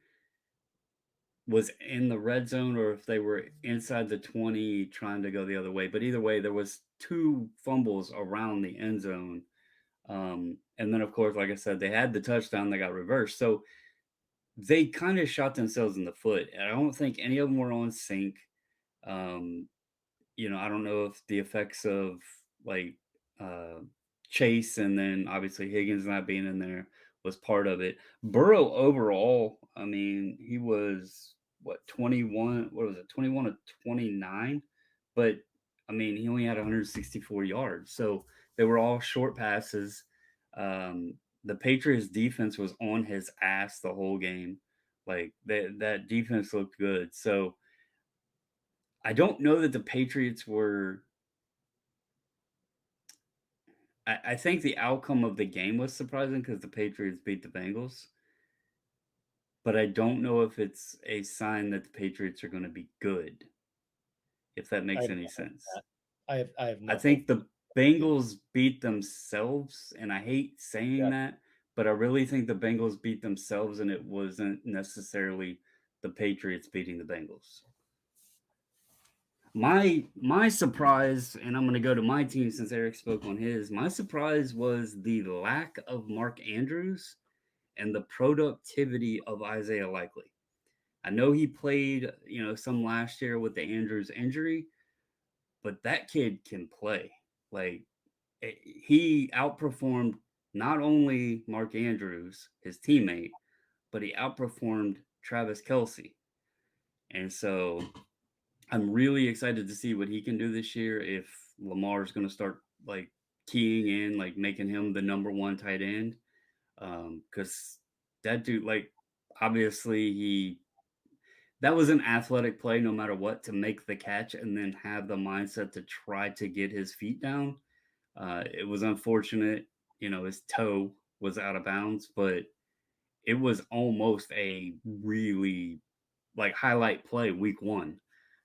was in the red zone or if they were inside the 20 trying to go the other way. But either way, there was 2 fumbles around the end zone. And then, of course, like I said, they had the touchdown that got reversed. So they kind of shot themselves in the foot. And I don't think any of them were on sync. I don't know if the effects of like Chase and then obviously Higgins not being in there was part of it. Burrow overall, I mean, he was 21 of 29, but I mean, he only had 164 yards. So they were all short passes. The Patriots defense was on his ass the whole game. Like that defense looked good. So I don't know that the Patriots were. I think the outcome of the game was surprising because the Patriots beat the Bengals. But I don't know if it's a sign that the Patriots are going to be good. If that makes any sense. I have. I think the Bengals beat themselves, and I hate saying that, but I really think the Bengals beat themselves, and it wasn't necessarily the Patriots beating the Bengals. My surprise, and I'm going to go to my team since Eric spoke on his. My surprise was the lack of Mark Andrews and the productivity of Isaiah Likely. I know he played, some last year with the Andrews injury, but that kid can play. Like, he outperformed not only Mark Andrews, his teammate, but he outperformed Travis Kelce. And so I'm really excited to see what he can do this year if Lamar's going to start like keying in, like making him the number one tight end. Because that dude, like, obviously that was an athletic play no matter what, to make the catch and then have the mindset to try to get his feet down. It was unfortunate, his toe was out of bounds, but it was almost a really like highlight play week 1.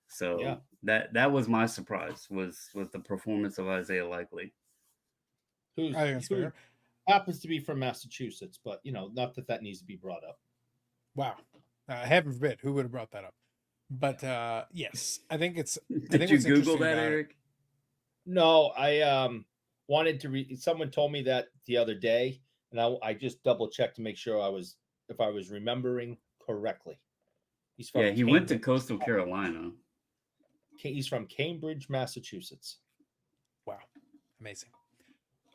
So Yeah. that was my surprise was the performance of Isaiah Likely. Who happens to be from Massachusetts, but not that needs to be brought up. Wow. Heaven forbid, who would have brought that up? But yes, I think it's. Did you Google that, Eric? No, I wanted to read. Someone told me that the other day, and I just double checked to make sure if I was remembering correctly. He's from he went to Coastal Carolina. He's from Cambridge, Massachusetts. Wow, amazing.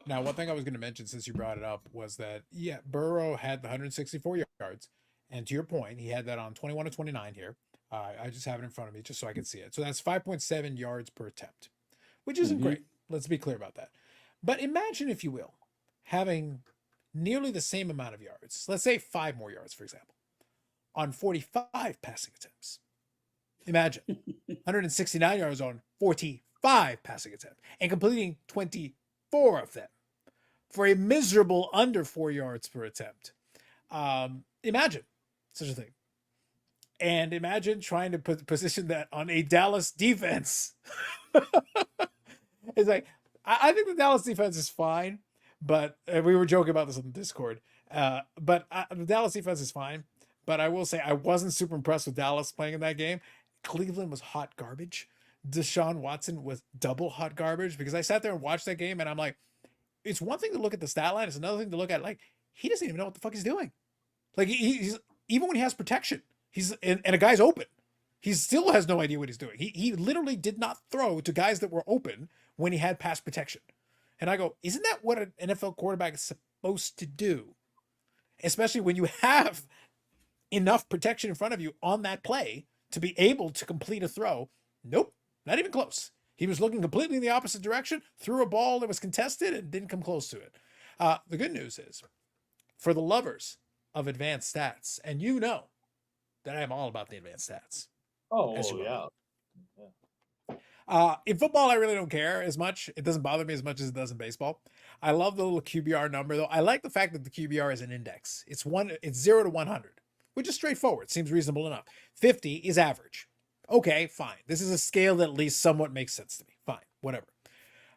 Now, one thing I was going to mention since you brought it up was that Burrow had the 164 yards. And to your point, he had that on 21 to 29 here. I just have it in front of me just so I can see it. So that's 5.7 yards per attempt, which isn't great. Let's be clear about that. But imagine, if you will, having nearly the same amount of yards. Let's say 5 more yards, for example, on 45 passing attempts. Imagine 169 yards on 45 passing attempts and completing 24 of them for a miserable under 4 yards per attempt. Imagine such a thing. And imagine trying to position that on a Dallas defense. It's like, I think the Dallas defense is fine, but we were joking about this on the Discord. But the Dallas defense is fine. But I will say I wasn't super impressed with Dallas playing in that game. Cleveland was hot garbage. Deshaun Watson was double hot garbage, because I sat there and watched that game and I'm like, it's one thing to look at the stat line. It's another thing to look at, like, he doesn't even know what the fuck he's doing. Like, he's even when he has protection, and a guy's open, he still has no idea what he's doing. He literally did not throw to guys that were open when he had pass protection. And I go, isn't that what an NFL quarterback is supposed to do? Especially when you have enough protection in front of you on that play to be able to complete a throw. Nope, not even close. He was looking completely in the opposite direction, threw a ball that was contested and didn't come close to it. The good news is, for the lovers of advanced stats, and you know that I am all about the advanced stats. Oh yeah. In football, I really don't care as much. It doesn't bother me as much as it does in baseball. I love the little QBR number, though. I like the fact that the QBR is an index. It's 0 to 100, which is straightforward. Seems reasonable enough. 50 is average. Okay, fine. This is a scale that at least somewhat makes sense to me. Fine, whatever.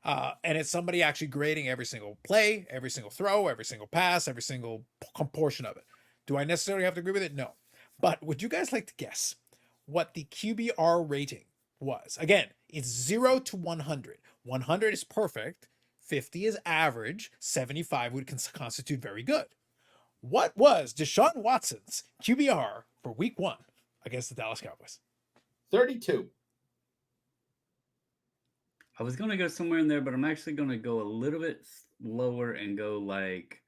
And it's somebody actually grading every single play, every single throw, every single pass, every single portion of it. Do I necessarily have to agree with it? No. But would you guys like to guess what the QBR rating was? Again, it's 0 to 100. 100 is perfect. 50 is average. 75 would constitute very good. What was Deshaun Watson's QBR for week 1 against the Dallas Cowboys? 32. I was going to go somewhere in there, but I'm actually going to go a little bit lower and go like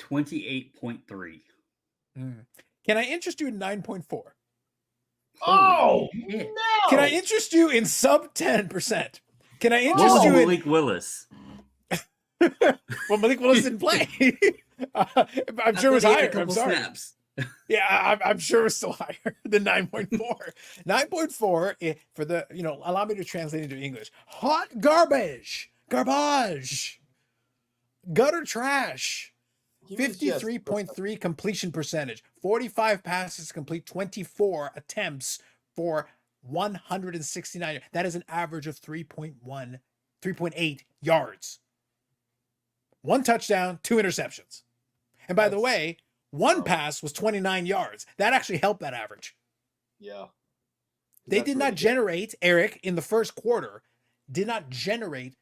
28.3. Can I interest you in 9.4? Oh, no! Can I interest you in sub 10%? Can I interest What was you Malik Willis? Well, Malik Willis didn't play. I'm sure it was higher. I'm sorry. Snaps. Yeah, I'm sure it's still higher than 9.4. 9.4 for the, allow me to translate into English. Hot garbage. Garbage. Gutter trash. 53.3 completion percentage. 45 passes complete, 24 attempts for 169. That is an average of 3.8 yards. 1 touchdown, 2 interceptions. And by the That's- way, one wow. pass was 29 yards. That actually helped that average. Yeah. They That's did not really good. generate, Eric, in the first quarter, did not generate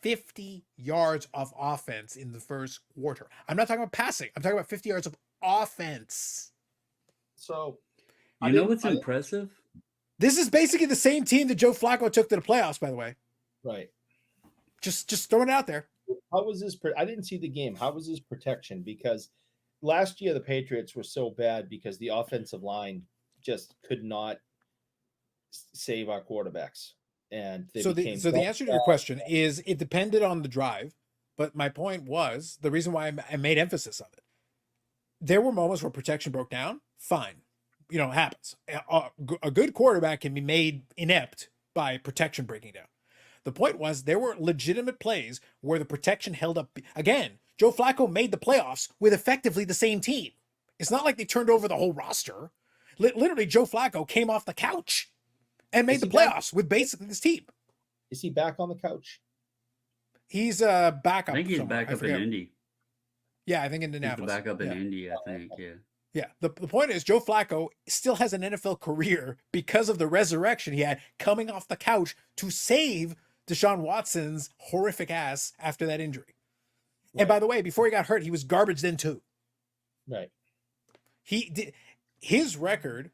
50 yards of offense in the first quarter. I'm not talking about passing. I'm talking about 50 yards of offense. So You know what's impressive? This is basically the same team that Joe Flacco took to the playoffs, by the way. right. Just throwing it out there. How was his? I didn't see the game. How was his protection? Because last year the Patriots were so bad because the offensive line just could not save our quarterbacks, and they So became the answer to your question is it depended on the drive, but my point was the reason why I made emphasis on it. There were moments where protection broke down. Fine, it happens. A good quarterback can be made inept by protection breaking down. The point was there were legitimate plays where the protection held up. Again, Joe Flacco made the playoffs with effectively the same team. It's not like they turned over the whole roster. Literally, Joe Flacco came off the couch and made the playoffs with basically this team. Is he back on the couch? He's back up. I think he's somewhere. back up in Indy. Yeah, I think He's the Indianapolis. backup in Indy, I think. Yeah. Yeah. The point is, Joe Flacco still has an NFL career because of the resurrection he had coming off the couch to save Deshaun Watson's horrific ass after that injury. Right. And by the way, before he got hurt, he was garbage then too. Right. He did his record.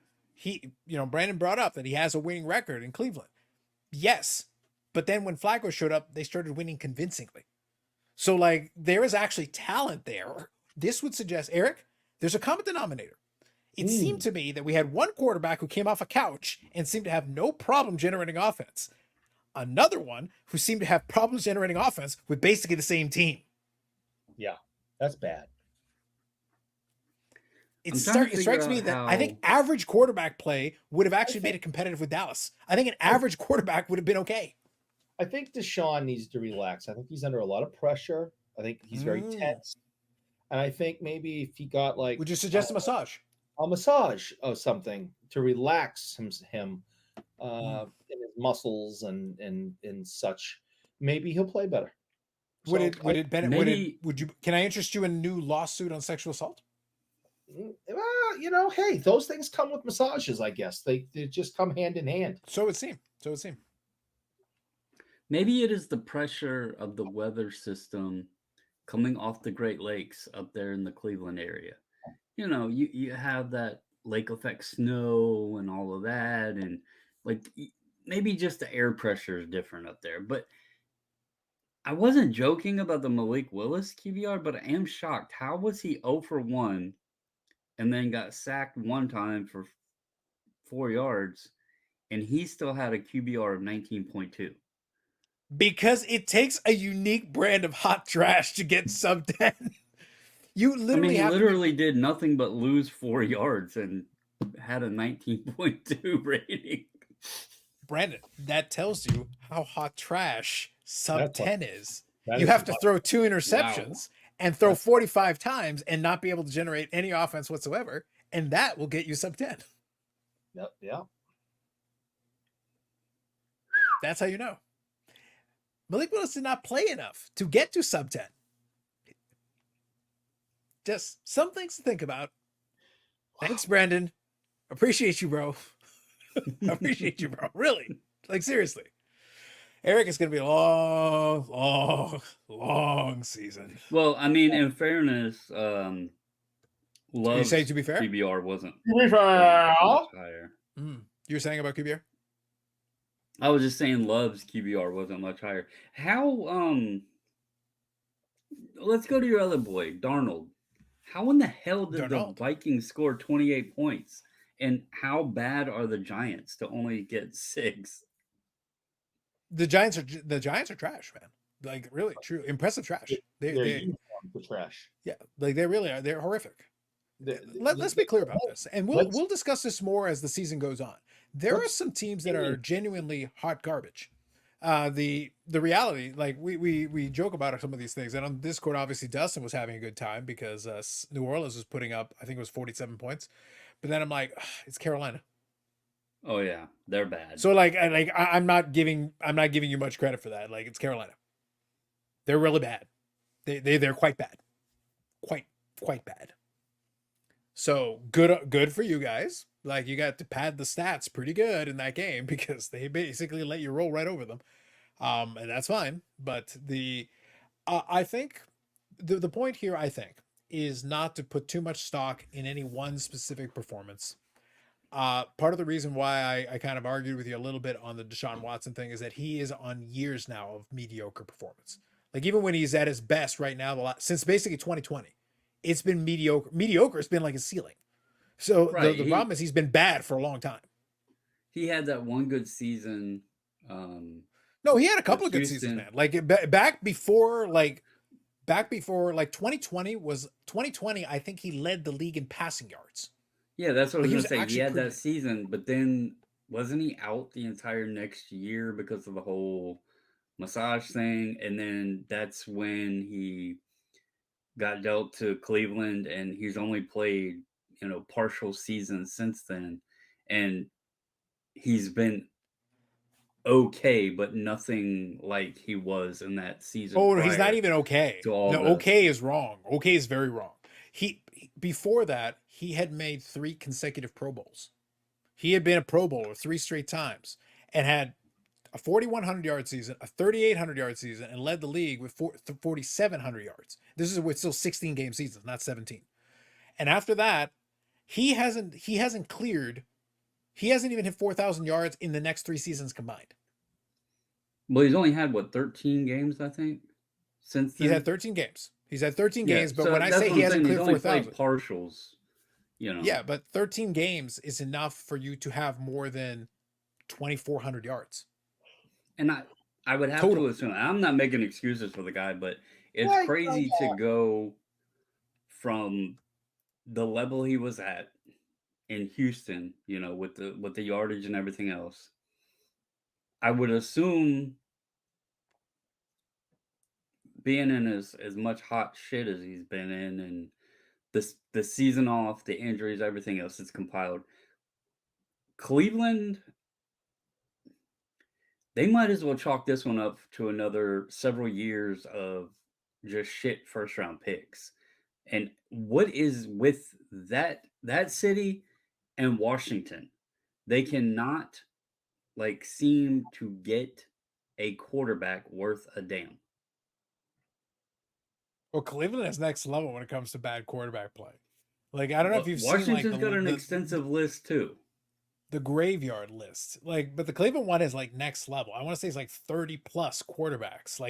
Brandon brought up that he has a winning record in Cleveland. Yes. But then when Flacco showed up, they started winning convincingly. So, there is actually talent there. This would suggest, Eric, there's a common denominator. It seemed to me that we had one quarterback who came off a couch and seemed to have no problem generating offense. Another one who seemed to have problems generating offense with basically the same team. Yeah, that's bad. It strikes me that I think average quarterback play would have actually made it competitive with Dallas. I think an average quarterback would have been okay. I think Deshaun needs to relax. I think he's under a lot of pressure. I think he's very tense. And I think maybe if he got would you suggest a massage? A massage or something to relax him in his muscles and such, maybe he'll play better. Can I interest you in a new lawsuit on sexual assault? Well, hey, those things come with massages, I guess. They just come hand in hand. So it would seem. Maybe it is the pressure of the weather system coming off the Great Lakes up there in the Cleveland area. You have that lake effect snow and all of that, and maybe just the air pressure is different up there. But I wasn't joking about the Malik Willis QBR, but I am shocked. How was he 0 for 1 and then got sacked one time for 4 yards, and he still had a QBR of 19.2? Because it takes a unique brand of hot trash to get sub 10. You literally he literally did nothing but lose 4 yards and had a 19.2 rating. Brandon, that tells you how hot trash sub 10 is. You is have to throw 2 interceptions and throw 45 times and not be able to generate any offense whatsoever, and that will get you sub 10. Yep, yeah. That's how you know. Malik Willis did not play enough to get to sub 10. Just some things to think about. Thanks, Brandon. Appreciate you, bro. Appreciate you, bro. Really. Seriously. Eric, it's going to be a long, long, long season. Well, in fairness, you say to be fair? QBR wasn't much higher. You were saying about QBR? I was just saying Love's QBR wasn't much higher. How, let's go to your other boy, Darnold. How in the hell did the Vikings score 28 points? And how bad are the Giants to only get 6? The Giants are trash, man. Really true. Impressive trash. They're trash. Yeah. they really are. They're horrific. Let's be clear about this. And we'll discuss this more as the season goes on. There are some teams that are genuinely hot garbage. The reality, we joke about some of these things, and on Discord, obviously Dustin was having a good time because New Orleans was putting up, I think it was 47 points, but then I'm like, it's Carolina. Oh yeah, they're bad. So I'm not giving you much credit for that. It's Carolina. They're really bad. They're quite bad, quite quite bad. So good for you guys. Like, you got to pad the stats pretty good in that game because they basically let you roll right over them. And that's fine. But I think the point here, I think, is not to put too much stock in any one specific performance. Part of the reason why I kind of argued with you a little bit on the Deshaun Watson thing is that he is on years now of mediocre performance. Like, even when he's at his best right now, since basically 2020, it's been mediocre. Mediocre has been like a ceiling. So Right, the problem is he's been bad for a long time. He had that one good season. No, he had a couple of good Houston. seasons, man. Like back before 2020, I think he led the league in passing yards. Yeah, that's what I was He gonna was say. He actually had pretty that good. season, but then wasn't he out the entire next year because of the whole massage thing? And then that's when he got dealt to Cleveland, and he's only played, partial seasons since then. And he's been okay, but nothing like he was in that season. Oh, no, he's not even okay. to all No, this. okay is wrong. Okay is very wrong. Before that, he had made 3 consecutive Pro Bowls. He had been a Pro Bowler 3 straight times and had a 4,100-yard season, a 3,800-yard season, and led the league with 4,700 yards. This is with still 16-game seasons, not 17. And after that, he hasn't cleared. He hasn't even hit 4,000 yards in the next 3 seasons combined. Well, he's only had 13 games, I think, since then. He's had 13 games. He's had 13 games, but so when I that's say what he I'm hasn't saying, cleared he's only 4,000, played partials. yeah, but 13 games is enough for you to have more than 2,400 yards. And I would have to assume, I'm not making excuses for the guy, but it's crazy to go from the level he was at in Houston, with the yardage and everything else. I would assume being in as much hot shit as he's been in, and the season off, the injuries, everything else is compiled. Cleveland, they might as well chalk this one up to another several years of just shit first round picks. And what is with that city and Washington? They cannot seem to get a quarterback worth a damn. Well, Cleveland is next level when it comes to bad quarterback play. Like, I don't know if you've Washington's seen got an extensive list too. The graveyard list. But the Cleveland one is next level. I want to say it's 30 plus quarterbacks.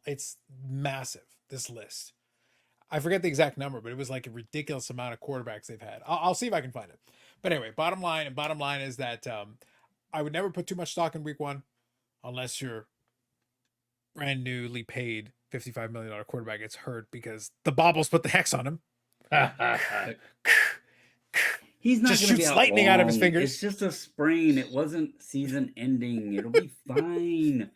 It's massive, this list. I forget the exact number, but it was a ridiculous amount of quarterbacks they've had. I'll see if I can find it. But anyway, bottom line is that I would never put too much stock in week 1 unless you're brand newly paid $55 million quarterback gets hurt because the bobbles put the hex on him. He's not just going to be shoots out lightning long. out of his fingers. It's just a sprain. It wasn't season ending. It'll be fine.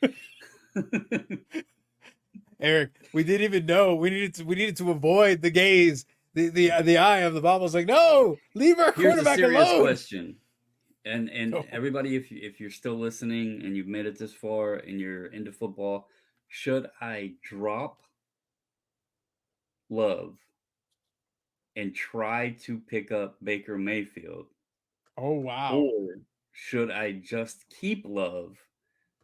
Eric, we didn't even know. We needed to avoid the gaze, the eye of the bobbles. No, leave our quarterback alone. Here's a serious question. And Oh. Everybody, if you're still listening and you've made it this far and you're into football, should I drop Love and try to pick up Baker Mayfield? Oh, wow. Or should I just keep Love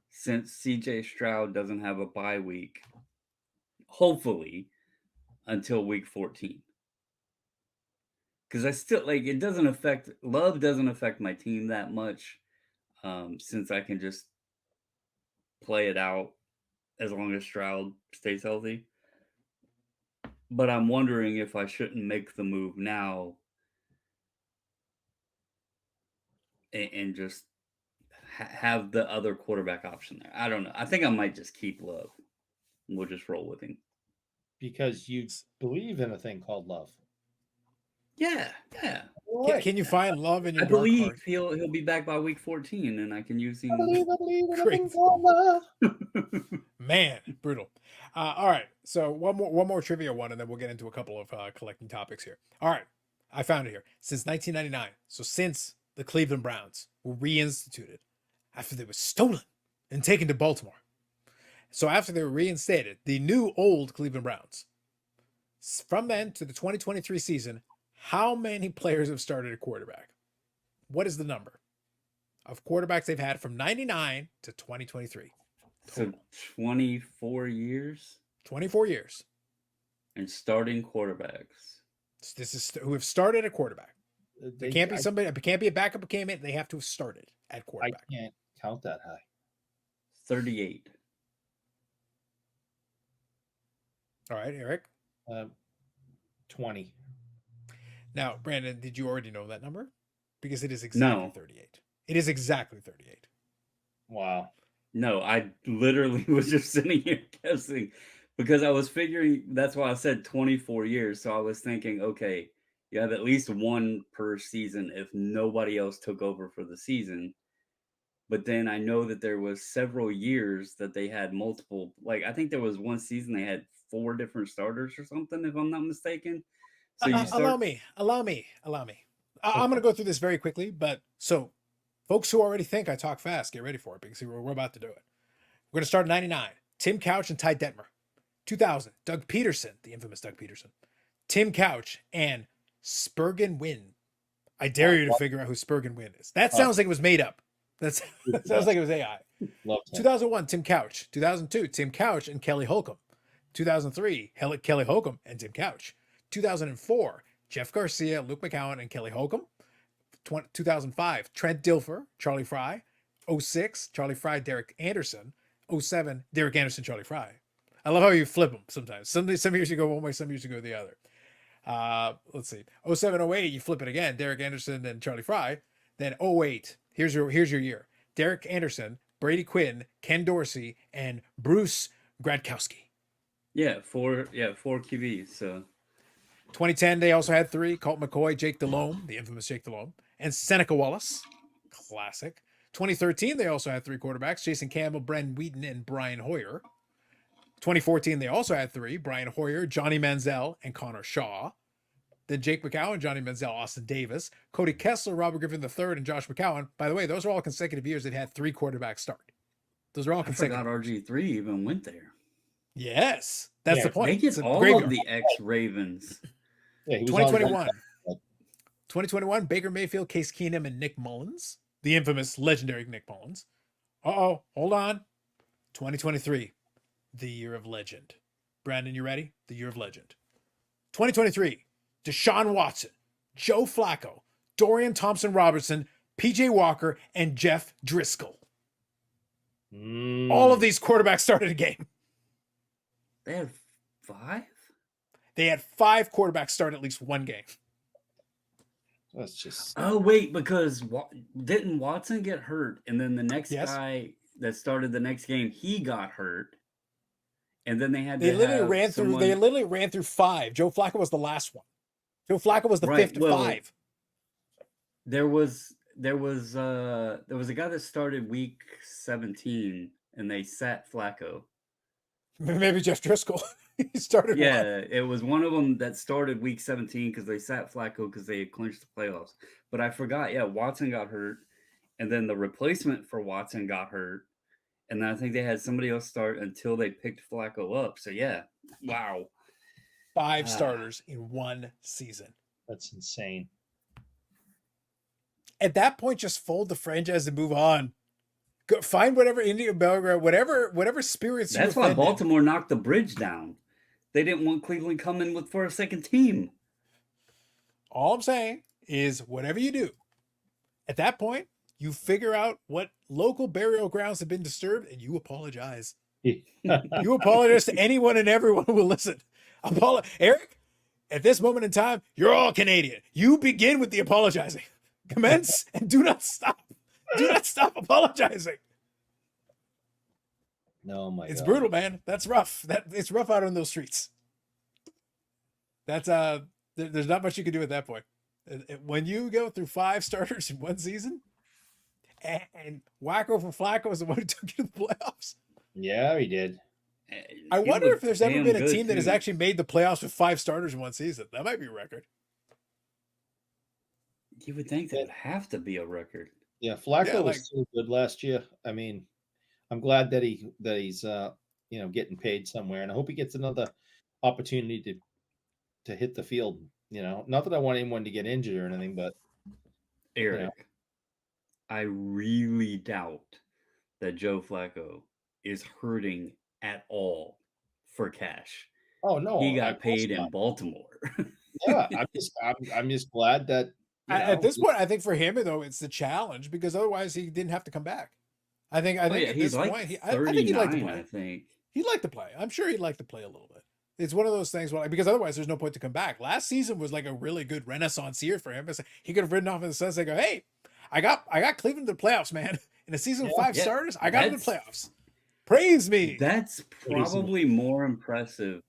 since CJ Stroud doesn't have a bye week, hopefully, until week 14? Because I still Love doesn't affect my team that much, since I can just play it out as long as Stroud stays healthy. But I'm wondering if I shouldn't make the move now and just have the other quarterback option there. I don't know. I think I might just keep Love. We'll just roll with him. Because you believe in a thing called love. Yeah. Can you find Love in your I dark believe heart? he'll be back by week 14, and I can use him. I believe in a Great. thing called love. Man, brutal. All right, so one more trivia one, and then we'll get into a couple of collecting topics here. All right, I found it here. Since 1999, so since the Cleveland Browns were reinstituted after they were stolen and taken to Baltimore. So after they were reinstated, the new old Cleveland Browns From then to the 2023 season, how many players have started at quarterback? What is the number of quarterbacks they've had from 99 to 2023? So 24 years 24 years. and starting quarterbacks. This is who have started at quarterback. It can't be somebody. It can't be a backup who came in. They have to have started at I quarterback. can't count that high. 38. All right, Eric. 20. Now, Brandon, did you already know that number? Because it is exactly 38. It is exactly 38. Wow. No, I literally was just sitting here guessing because I was figuring that's why I said 24 years. So I was thinking, okay, you have at least one per season if nobody else took over for the season. But then I know that there was several years that they had multiple, like I think there was one season they had 4 different starters or something, if I'm not mistaken. So you start. Allow me. I'm going to go through this very quickly, but so folks who already think I talk fast, get ready for it because we're about to do it. We're going to start at 99. Tim Couch and Ty Detmer. 2000, Doug Peterson, the infamous Doug Peterson. Tim Couch and Spurgeon Wynn. I dare you to figure out who Spurgeon Wynn is. That sounds like it was made up. That sounds like it was AI. 2001, Tim Couch. 2002, Tim Couch and Kelly Holcomb. 2003, Kelly Holcomb and Tim Couch. 2004, Jeff Garcia, Luke McCowan, and Kelly Holcomb. 2005, Trent Dilfer, Charlie Fry. 06, Charlie Fry, Derek Anderson. 07, Derek Anderson, Charlie Fry. I love how you flip them sometimes. Some years you go one way, some years you go the other. Let's see. 07, 08, you flip it again. Derek Anderson and Charlie Fry. Then 08, here's your year. Derek Anderson, Brady Quinn, Ken Dorsey, and Bruce Gradkowski. Yeah, 4 QBs. So 2010, they also had 3. Colt McCoy, Jake Delhomme, the infamous Jake Delhomme, and Seneca Wallace. Classic. 2013, they also had 3 quarterbacks. Jason Campbell, Bren Wheaton, and Brian Hoyer. 2014, they also had 3. Brian Hoyer, Johnny Manziel, and Connor Shaw. Then Jake McCowan, Johnny Manziel, Austin Davis, Cody Kessler, Robert Griffin III, and Josh McCowan. By the way, those are all consecutive years they've had 3 quarterbacks start. Those are all consecutive. I forgot RG3 even went there. Yes, that's the point. They get all of the ex-Ravens. Yeah, 2021. 2021, Baker Mayfield, Case Keenum, and Nick Mullins. The infamous, legendary Nick Mullins. Hold on. 2023, the year of legend. Brandon, you ready? The year of legend. 2023, Deshaun Watson, Joe Flacco, Dorian Thompson-Robertson, PJ Walker, and Jeff Driscoll. All of these quarterbacks started a game. They had 5? They had 5 quarterbacks start at least one game. That's just. Oh, wait, because didn't Watson get hurt? And then the next guy that started the next game, he got hurt. And then they had They literally ran through 5. Joe Flacco was the last one. Joe Flacco was the 5th of 5. There was a guy that started week 17 and they sat Flacco. Maybe Jeff Driscoll. He started. Yeah, it was one of them that started week 17 because they sat Flacco because they had clinched the playoffs. But I forgot. Yeah, Watson got hurt, and then the replacement for Watson got hurt, and then I think they had somebody else start until they picked Flacco up. So yeah, wow, 5 starters in one season. That's insane. At that point, just fold the franchise and move on. Go find whatever Indian Belgrade, whatever spirits. That's why Baltimore knocked the bridge down. They didn't want Cleveland coming for a second team. All I'm saying is, whatever you do, at that point, you figure out what local burial grounds have been disturbed, and you apologize. You apologize to anyone and everyone who will listen. Eric, at this moment in time, you're all Canadian. You begin with the apologizing. Commence and do not stop. Do not stop apologizing. No, my it's God. brutal, man. That's rough. It's rough out on those streets. That's there's not much you can do at that point. When you go through 5 starters in one season, and Wacko from Flacco is the one who took you to the playoffs. Yeah, he did. I wonder if there's ever been a team that has too. actually made the playoffs with 5 starters in one season. That might be a record. You would think that would have to be a record. Yeah, Flacco was so good last year. I mean, I'm glad that he's getting paid somewhere, and I hope he gets another opportunity to to hit the field. Not that I want anyone to get injured or anything, but Eric, I really doubt that Joe Flacco is hurting at all for cash. Oh no, he got paid in Baltimore. Yeah, I'm just glad that at this point, I think for him though, it's the challenge because otherwise he didn't have to come back. I think at he's this like point, I 39, think he'd like to play. I think he'd like to play. I'm sure he'd like to play a little bit. It's one of those things where, because otherwise there's no point to come back. Last season was like a really good renaissance year for him. He could have ridden off in the sunset and go, hey, I got Cleveland to the playoffs, man. In a season with 5 starters, I got him to the playoffs. Praise me. That's probably more impressive.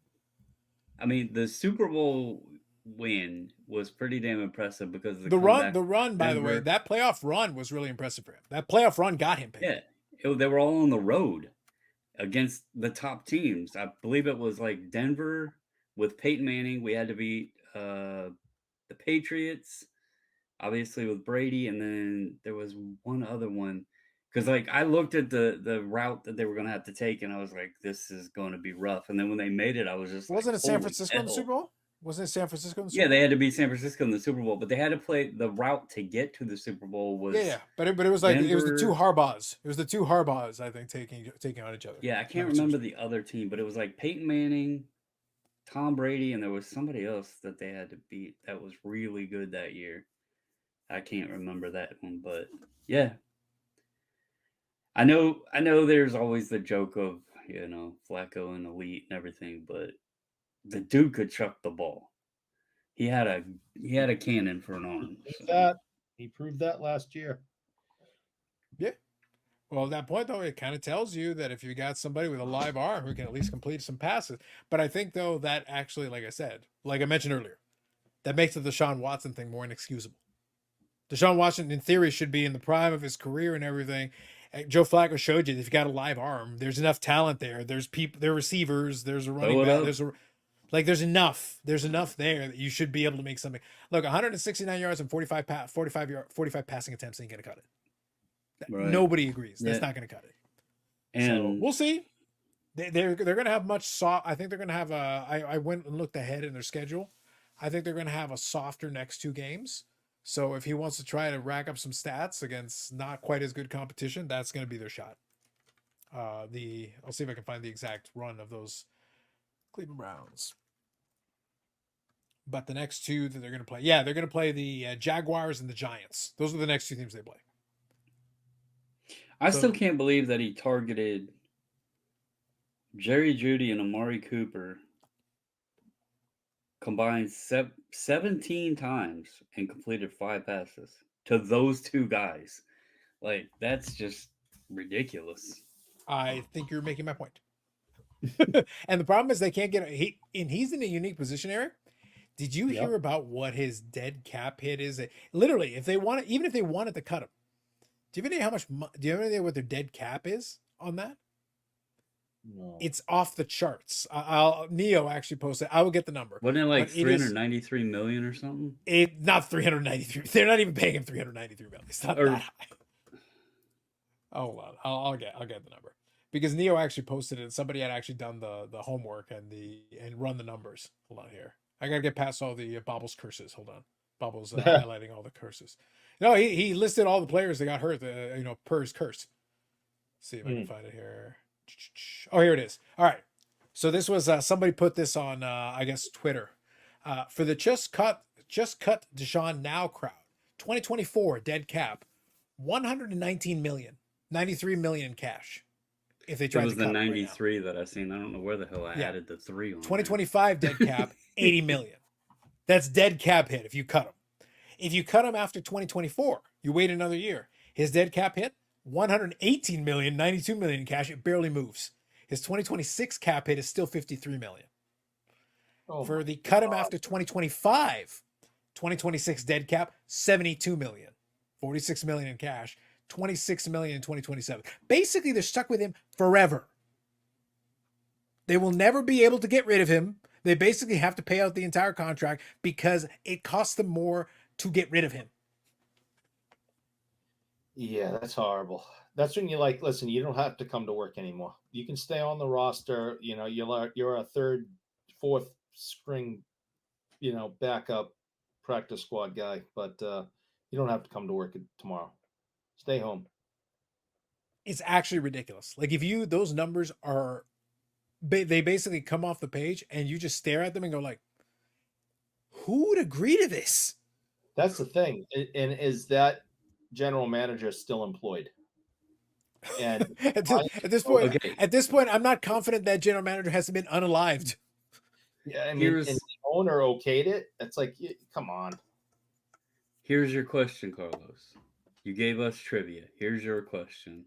I mean, the Super Bowl win was pretty damn impressive because of the run, by the way, that playoff run was really impressive for him. That playoff run got him paid. Yeah, they were all on the road against the top teams. I believe it was like Denver with Peyton Manning. We had to beat the Patriots, obviously with Brady, and then there was one other one. Because like I looked at the route that they were going to have to take, and I was like, "This is going to be rough." And then when they made it, I was just wasn't like, it San Francisco in the Super Bowl? Wasn't it San Francisco in the Super Bowl? Yeah, they had to beat San Francisco in the Super Bowl, but they had to play the route to get to the Super Bowl was but it was like Denver. It was the 2 Harbaughs. It was the 2 Harbaughs, I think, taking on each other. Yeah, I can't remember the other team, but it was like Peyton Manning, Tom Brady, and there was somebody else that they had to beat that was really good that year. I can't remember that one, but yeah. I know there's always the joke of, Flacco and elite and everything, but the dude could chuck the ball. He had a cannon for an arm. He proved that last year. Yeah. Well, at that point, though, it kind of tells you that if you got somebody with a live arm who can at least complete some passes. But I think, though, that actually, like I mentioned earlier, that makes the Deshaun Watson thing more inexcusable. Deshaun Watson, in theory, should be in the prime of his career and everything. Joe Flacco showed you that if you got a live arm, there's enough talent there. There's people, there are receivers, there's a running back, there's enough there that you should be able to make something. Look, 169 yards and 45 passing attempts ain't gonna cut it. Right. Nobody agrees. That's not gonna cut it. And so we'll see. They're gonna have I think they're gonna have I went and looked ahead in their schedule. I think they're gonna have a softer next 2 games. So if he wants to try to rack up some stats against not quite as good competition, that's going to be their shot. I'll see if I can find the exact run of those Cleveland Browns. But the next 2 that they're going to play, they're going to play the Jaguars and the Giants. Those are the next 2 teams they play. I still can't believe that he targeted Jerry Jeudy and Amari Cooper combined 17 times and completed 5 passes to those 2 guys. Like, that's just ridiculous. I think you're making my point. And the problem is they can't get he's in a unique position, Eric. Did you hear about what his dead cap hit is? Literally, if they wanted to cut him, do you have any idea what their dead cap is on that? No. It's off the charts. Neo actually posted. I will get the number. Wasn't it like 393 million or something? Not 393. They're not even paying him 393 million. It's not that high. Hold on. I'll get the number because Neo actually posted it. Somebody had actually done the homework and run the numbers. Hold on here. I gotta get past all the Bobble's curses. Hold on. Bobble's highlighting all the curses. No, he listed all the players that got hurt. Per his curse. Let's see if I can find it here. Oh, here it is. All right. So this was somebody put this on I guess Twitter. For the just cut Deshaun now crowd. 2024 dead cap 119 million. 93 million in cash. If they tried to cut the 93 that I seen. I don't know where the hell I added the 3 on. 2025 dead cap 80 million. That's dead cap hit if you cut him. If you cut him after 2024, you wait another year. His dead cap hit 118 million, 92 million in cash. It barely moves. His 2026 cap hit is still 53 million. For the cut him after 2025, 2026 dead cap 72 million, 46 million in cash, 26 million in 2027. Basically, they're stuck with him forever. They will never be able to get rid of him. They basically have to pay out the entire contract because it costs them more to get rid of him. Yeah, that's horrible. That's when you're like, listen, you don't have to come to work anymore. You can stay on the roster. You're a 3rd, 4th string backup practice squad guy, but you don't have to come to work tomorrow. Stay home. It's actually ridiculous. Like if those numbers are, they basically come off the page and you just stare at them and go like, who would agree to this? That's the thing. And is that general manager still employed? And at this point, I'm not confident that general manager hasn't been unalived. Yeah, I mean, and the owner okayed it. It's like, come on. Here's your question, Carlos. You gave us trivia. Here's your question.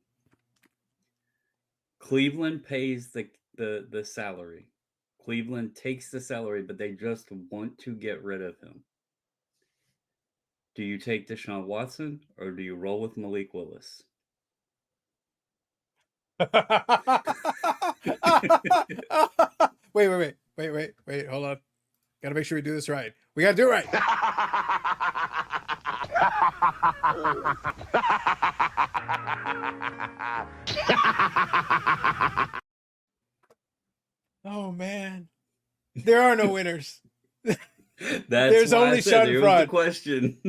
Cleveland pays the salary. Cleveland takes the salary, but they just want to get rid of him. Do you take Deshaun Watson or do you roll with Malik Willis? Wait. Hold on. Gotta make sure we do this right. We gotta do it right. Oh man. There are no winners. There's only Schadenfreude. Question.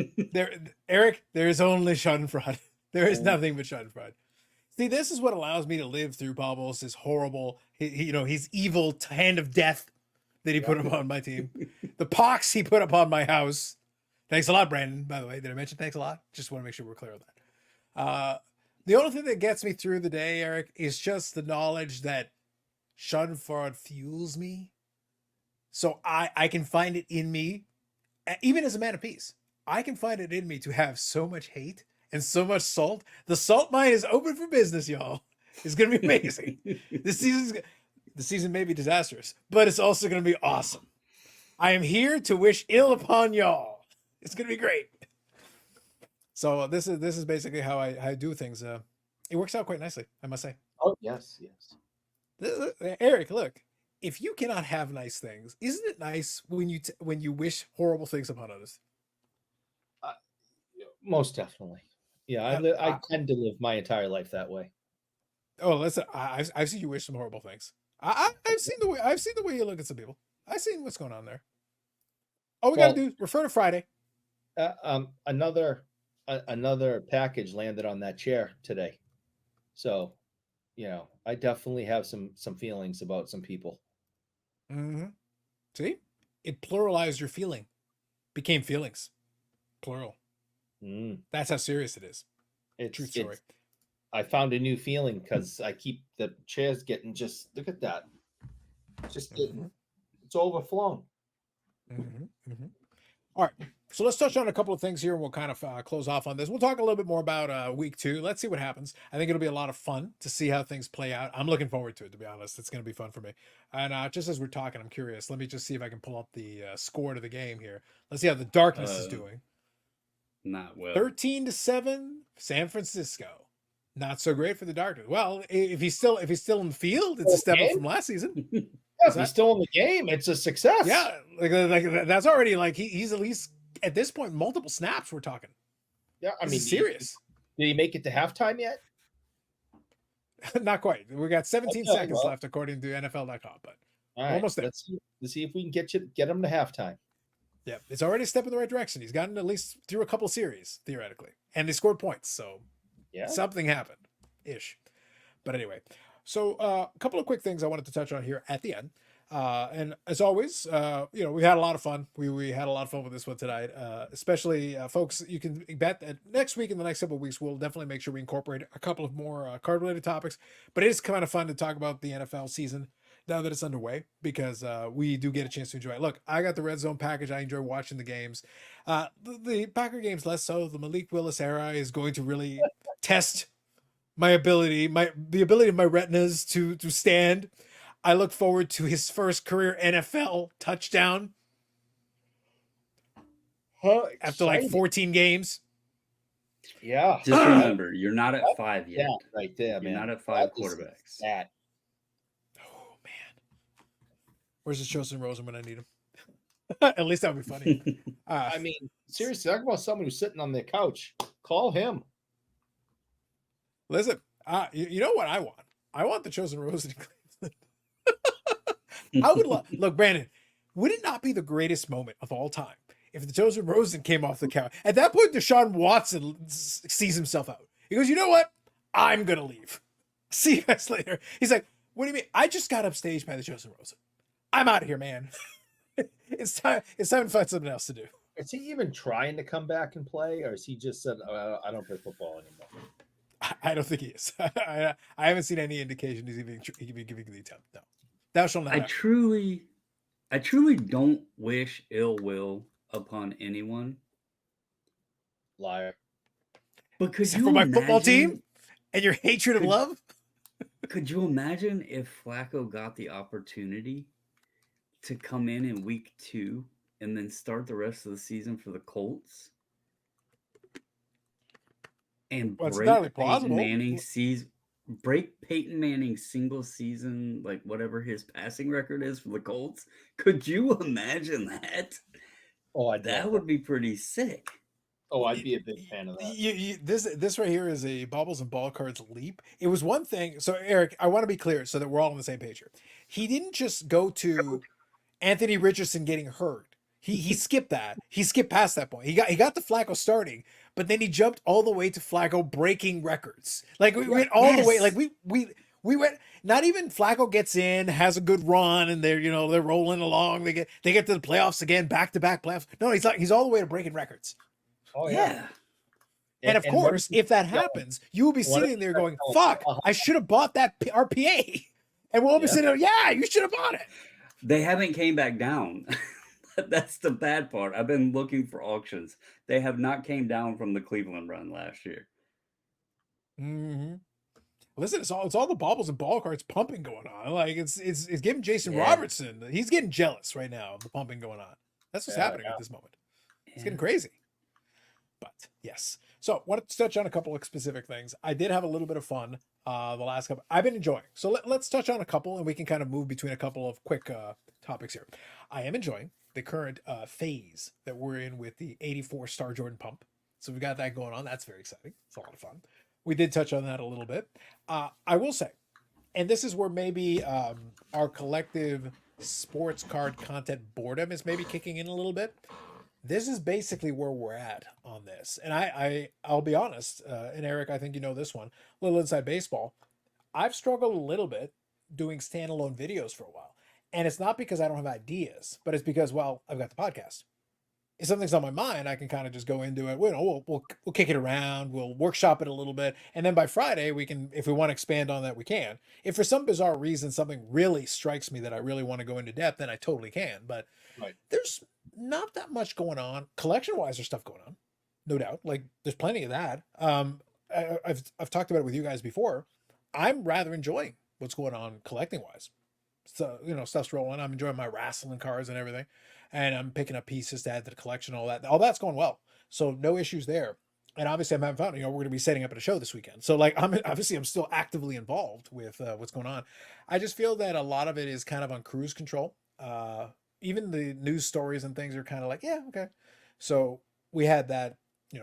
Eric, there's only Schadenfreude. There is nothing but Schadenfreude. See, this is what allows me to live through Pablo's his horrible, his evil hand of death that he put upon my team. The pox he put upon my house. Thanks a lot, Brandon, by the way. Did I mention thanks a lot? Just want to make sure we're clear on that. The only thing that gets me through the day, Eric, is just the knowledge that Schadenfreude fuels me. So I can find it in me, even as a man of peace, I can find it in me to have so much hate and so much salt. The salt mine is open for business, y'all. It's going to be amazing. The season may be disastrous, but it's also going to be awesome. I am here to wish ill upon y'all. It's going to be great. So this is basically how I do things. It works out quite nicely, I must say. Oh, yes. Eric, look. If you cannot have nice things, isn't it nice when you wish horrible things upon others? Most definitely. Yeah, I tend to live my entire life that way. Oh, listen, I've seen you wish some horrible things. I've seen the way you look at some people. I've seen what's going on there. All we got to do is refer to Friday. Another package landed on that chair today, so I definitely have some feelings about some people. Mm-hmm. See, it pluralized your feeling, became feelings, plural. That's how serious it is. True story. I found a new feeling because I keep the chairs getting look at that, just getting it's overflowing. All right, so let's touch on a couple of things here, and we'll kind of close off on this. We'll talk a little bit more about week 2. Let's see what happens. I think it'll be a lot of fun to see how things play out. I'm looking forward to it, to be honest. It's going to be fun for me. And just as we're talking, I'm curious. Let me just see if I can pull up the score to the game here. Let's see how the darkness is doing. Not well. 13-7, San Francisco. Not so great for the darkness. Well, if he's still in the field, it's a step up from last season. If he's still in the game, it's a success. Yeah, like that's already like he's at least at this point multiple snaps. We're talking. Yeah, I mean, serious. Did he make it to halftime yet? Not quite. We got 17 seconds left according to NFL.com, but almost there. Let's see if we can get him to halftime. Yeah, it's already a step in the right direction. He's gotten at least through a couple series theoretically, and they scored points, so yeah, something happened, ish. But anyway. So a couple of quick things I wanted to touch on here at the end. And as always, we had a lot of fun. We had a lot of fun with this one tonight, especially folks. You can bet that next week and the next couple of weeks, we'll definitely make sure we incorporate a couple of more card related topics. But it is kind of fun to talk about the NFL season now that it's underway, because we do get a chance to enjoy it. Look, I got the Red Zone package. I enjoy watching the games. The Packer games less so. The Malik Willis era is going to really test the ability of my retinas to stand. I look forward to his first career NFL touchdown after like 14 games. Yeah. Just remember, you're not at 5 yet. Yeah, right there, man. You're not at 5 quarterbacks. Oh man, where's the Chosen Rosen when I need him? At least that would be funny. I mean, seriously, talk about someone who's sitting on the couch. Call him. Listen, you know what I want? I want the Chosen Rosen in Cleveland. I would look, Brandon. would it not be the greatest moment of all time if the Joseph Rosen came off the couch? At that point, Deshaun Watson sees himself out. He goes, you know what? I'm going to leave. See you guys later. He's like, what do you mean? I just got upstaged by the Joseph Rosen. I'm out of here, man. It's time to find something else to do. Is he even trying to come back and play, or is he just said, I don't play football anymore? I don't think he is. I haven't seen any indication he's even giving the attempt. No. Thou shalt not. I truly don't wish ill will upon anyone. Liar. But could Except you for my imagine, football team and your hatred of love? Could you imagine if Flacco got the opportunity to come in week 2 and then start the rest of the season for the Colts and break Peyton Manning's single season, like whatever his passing record is for the Colts? Could you imagine that? Oh, that would be pretty sick. Oh, I'd be a big fan of that. This right here is a Baubles and Ball Cards leap. It was one thing. So, Eric, I want to be clear so that we're all on the same page here. He didn't just go to Anthony Richardson getting hurt. He skipped that. He skipped past that point. He got the Flacco starting, but then he jumped all the way to Flacco breaking records. Like we went all the way. Like we went. Not even Flacco gets in, has a good run, and they're rolling along. They get to the playoffs again, back to back playoffs. No, he's all the way to breaking records. Oh yeah. And of course, if that happens, you will be sitting there going, "Fuck! I should have bought that RPA." And we'll all be sitting there, "Yeah, you should have bought it." They haven't came back down. That's the bad part. I've been looking for auctions. They have not came down from the Cleveland run last year. Mm-hmm. Listen, it's all the Baubles and Ball Cards pumping going on. Like it's giving Jason Robertson. He's getting jealous right now of the pumping going on. That's what's happening at this moment. It's getting crazy. But yes. So wanted to touch on a couple of specific things. I did have a little bit of fun the last couple. I've been enjoying. So let's touch on a couple, and we can kind of move between a couple of quick topics here. I am enjoying the current phase that we're in with the 84 Star Jordan pump. So we've got that going on. That's very exciting. It's a lot of fun. We did touch on that a little bit. I will say, and this is where maybe our collective sports card content boredom is maybe kicking in a little bit. This is basically where we're at on this. And I'll be honest, and Eric, I think you know this one, a little inside baseball. I've struggled a little bit doing standalone videos for a while. And it's not because I don't have ideas, but it's because, well, I've got the podcast. If something's on my mind, I can kind of just go into it. We'll kick it around. We'll workshop it a little bit. And then by Friday, we can, if we want to expand on that, we can. If for some bizarre reason something really strikes me that I really want to go into depth, then I totally can. But there's not that much going on. Collection-wise, there's stuff going on. No doubt. Like, there's plenty of that. I've talked about it with you guys before. I'm rather enjoying what's going on collecting-wise. So, stuff's rolling. I'm enjoying my wrestling cards and everything. And I'm picking up pieces to add to the collection, all that. All that's going well. So no issues there. And obviously I'm having fun. We're going to be setting up at a show this weekend. So I'm still actively involved with what's going on. I just feel that a lot of it is kind of on cruise control. Even the news stories and things are kind of like, yeah, okay. So we had that,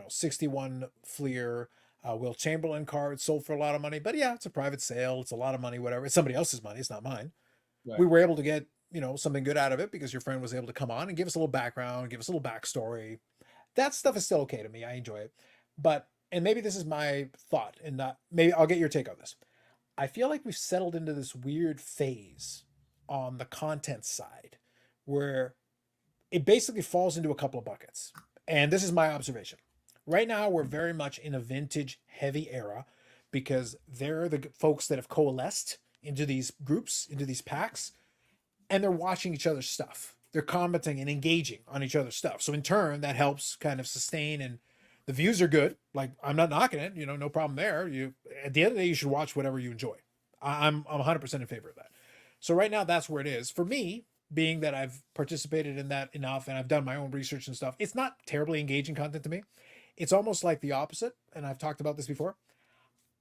61 Fleer Will Chamberlain card sold for a lot of money. But yeah, it's a private sale. It's a lot of money, whatever. It's somebody else's money. It's not mine. Right. We were able to get, something good out of it because your friend was able to come on and give us a little background, give us a little backstory. That stuff is still okay to me. I enjoy it. But, and maybe this is my thought, and maybe I'll get your take on this. I feel like we've settled into this weird phase on the content side where it basically falls into a couple of buckets. And this is my observation. Right now, we're very much in a vintage heavy era because they're the folks that have coalesced into these groups, into these packs, and they're watching each other's stuff. They're commenting and engaging on each other's stuff. So in turn, that helps kind of sustain, and the views are good. Like, I'm not knocking it, no problem there. At the end of the day, you should watch whatever you enjoy. I'm 100% in favor of that. So right now, that's where it is. For me, being that I've participated in that enough and I've done my own research and stuff, it's not terribly engaging content to me. It's almost like the opposite. And I've talked about this before.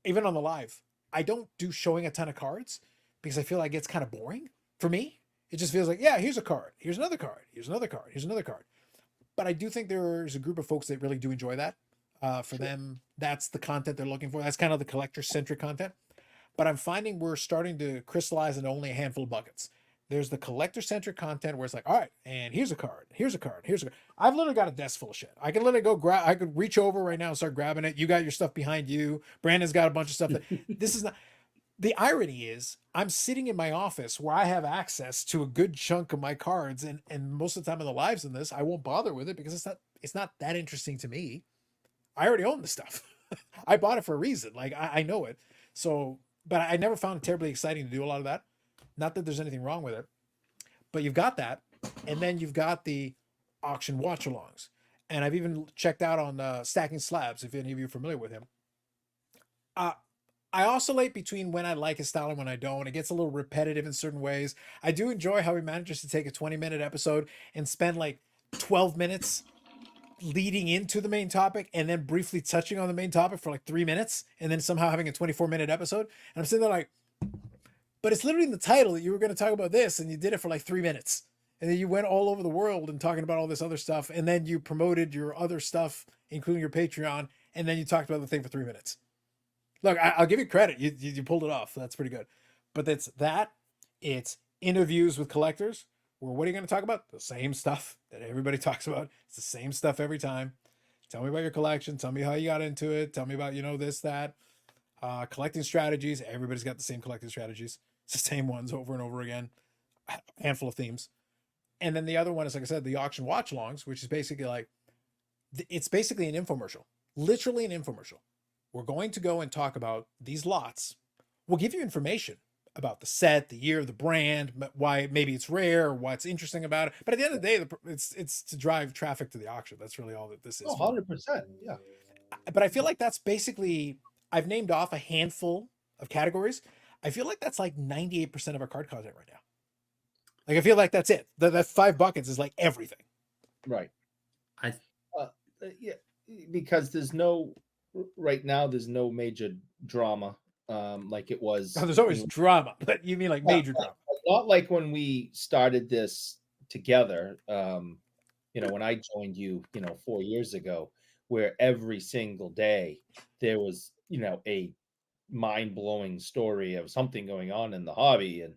Even on the live, I don't do showing a ton of cards because I feel like it's kind of boring for me. It just feels like, yeah, here's a card. Here's another card. Here's another card. Here's another card. But I do think there's a group of folks that really do enjoy that. For them, that's the content they're looking for. That's kind of the collector-centric content. But I'm finding we're starting to crystallize into only a handful of buckets. There's the collector-centric content where it's like, all right, and here's a card, here's a card, here's a card. I've literally got a desk full of shit. I can literally go grab, I could reach over right now and start grabbing it. You got your stuff behind you. Brandon's got a bunch of stuff that this is not. The irony is I'm sitting in my office where I have access to a good chunk of my cards, and most of the time in the lives in this, I won't bother with it because it's not that interesting to me. I already own the stuff. I bought it for a reason. Like I know it. So, but I never found it terribly exciting to do a lot of that. Not that there's anything wrong with it, but you've got that, and then you've got the auction watch-alongs, and I've even checked out on Stacking Slabs if any of you are familiar with him. I oscillate between when I like his style and when I don't. It gets a little repetitive in certain ways. I do enjoy how he manages to take a 20-minute episode and spend like 12 minutes leading into the main topic and then briefly touching on the main topic for like 3 minutes and then somehow having a 24-minute episode. And I'm sitting there like, but it's literally in the title that you were going to talk about this and you did it for like 3 minutes. And then you went all over the world and talking about all this other stuff. And then you promoted your other stuff, including your Patreon. And then you talked about the thing for 3 minutes. Look, I'll give you credit. You pulled it off. That's pretty good. But it's interviews with collectors where what are you going to talk about? The same stuff that everybody talks about. It's the same stuff every time. Tell me about your collection. Tell me how you got into it. Tell me about, this, that. Collecting strategies. Everybody's got the same collecting strategies. It's the same ones over and over again. A handful of themes. And then the other one is, like I said, the auction watch-alongs, which is basically like, it's basically an infomercial. Literally an infomercial. We're going to go and talk about these lots. We'll give you information about the set, the year, the brand, why maybe it's rare, or what's interesting about it. But at the end of the day, it's to drive traffic to the auction. That's really all that this is. Oh, 100%. Yeah. But I feel like that's basically, I've named off a handful of categories. I feel like that's like 98% of our card content right now. Like, I feel like that's it. That 5 buckets is like everything. Right. Yeah, because right now there's no major drama like it was. Oh, there's always drama, but you mean like major drama. Not like when we started this together, when I joined you, 4 years ago, where every single day there was, a mind-blowing story of something going on in the hobby. And,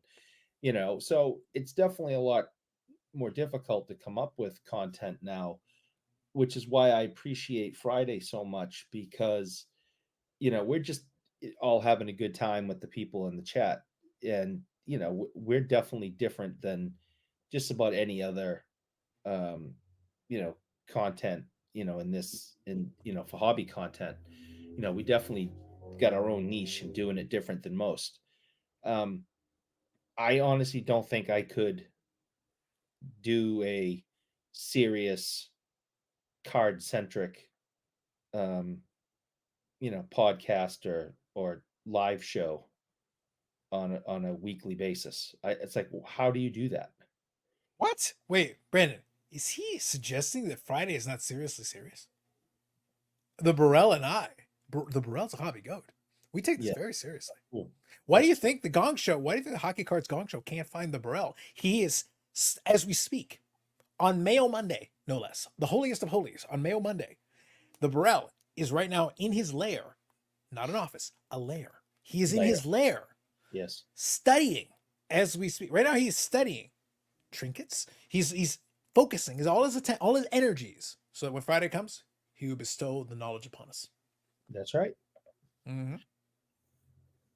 so it's definitely a lot more difficult to come up with content now, which is why I appreciate Friday so much, because, we're just all having a good time with the people in the chat. And, we're definitely different than just about any other, content, for hobby content. We definitely got our own niche and doing it different than most. I honestly don't think I could do a serious card centric podcast or live show on a weekly basis. It's like, how do you do that? What? Wait, Brandon, is he suggesting that Friday is not seriously serious? The Burrell and the Burrell's a hobby goat. We take this very seriously. Cool. Why do you think the Hockey Cards Gong Show can't find the Burrell? He is, as we speak, on Mayo Monday, no less, the holiest of holies, on Mayo Monday, the Burrell is right now in his lair, not an office, a lair. He is in his lair. Yes. Studying as we speak. Right now he's studying trinkets. He's focusing all his energies so that when Friday comes, he will bestow the knowledge upon us. That's right. Mm-hmm.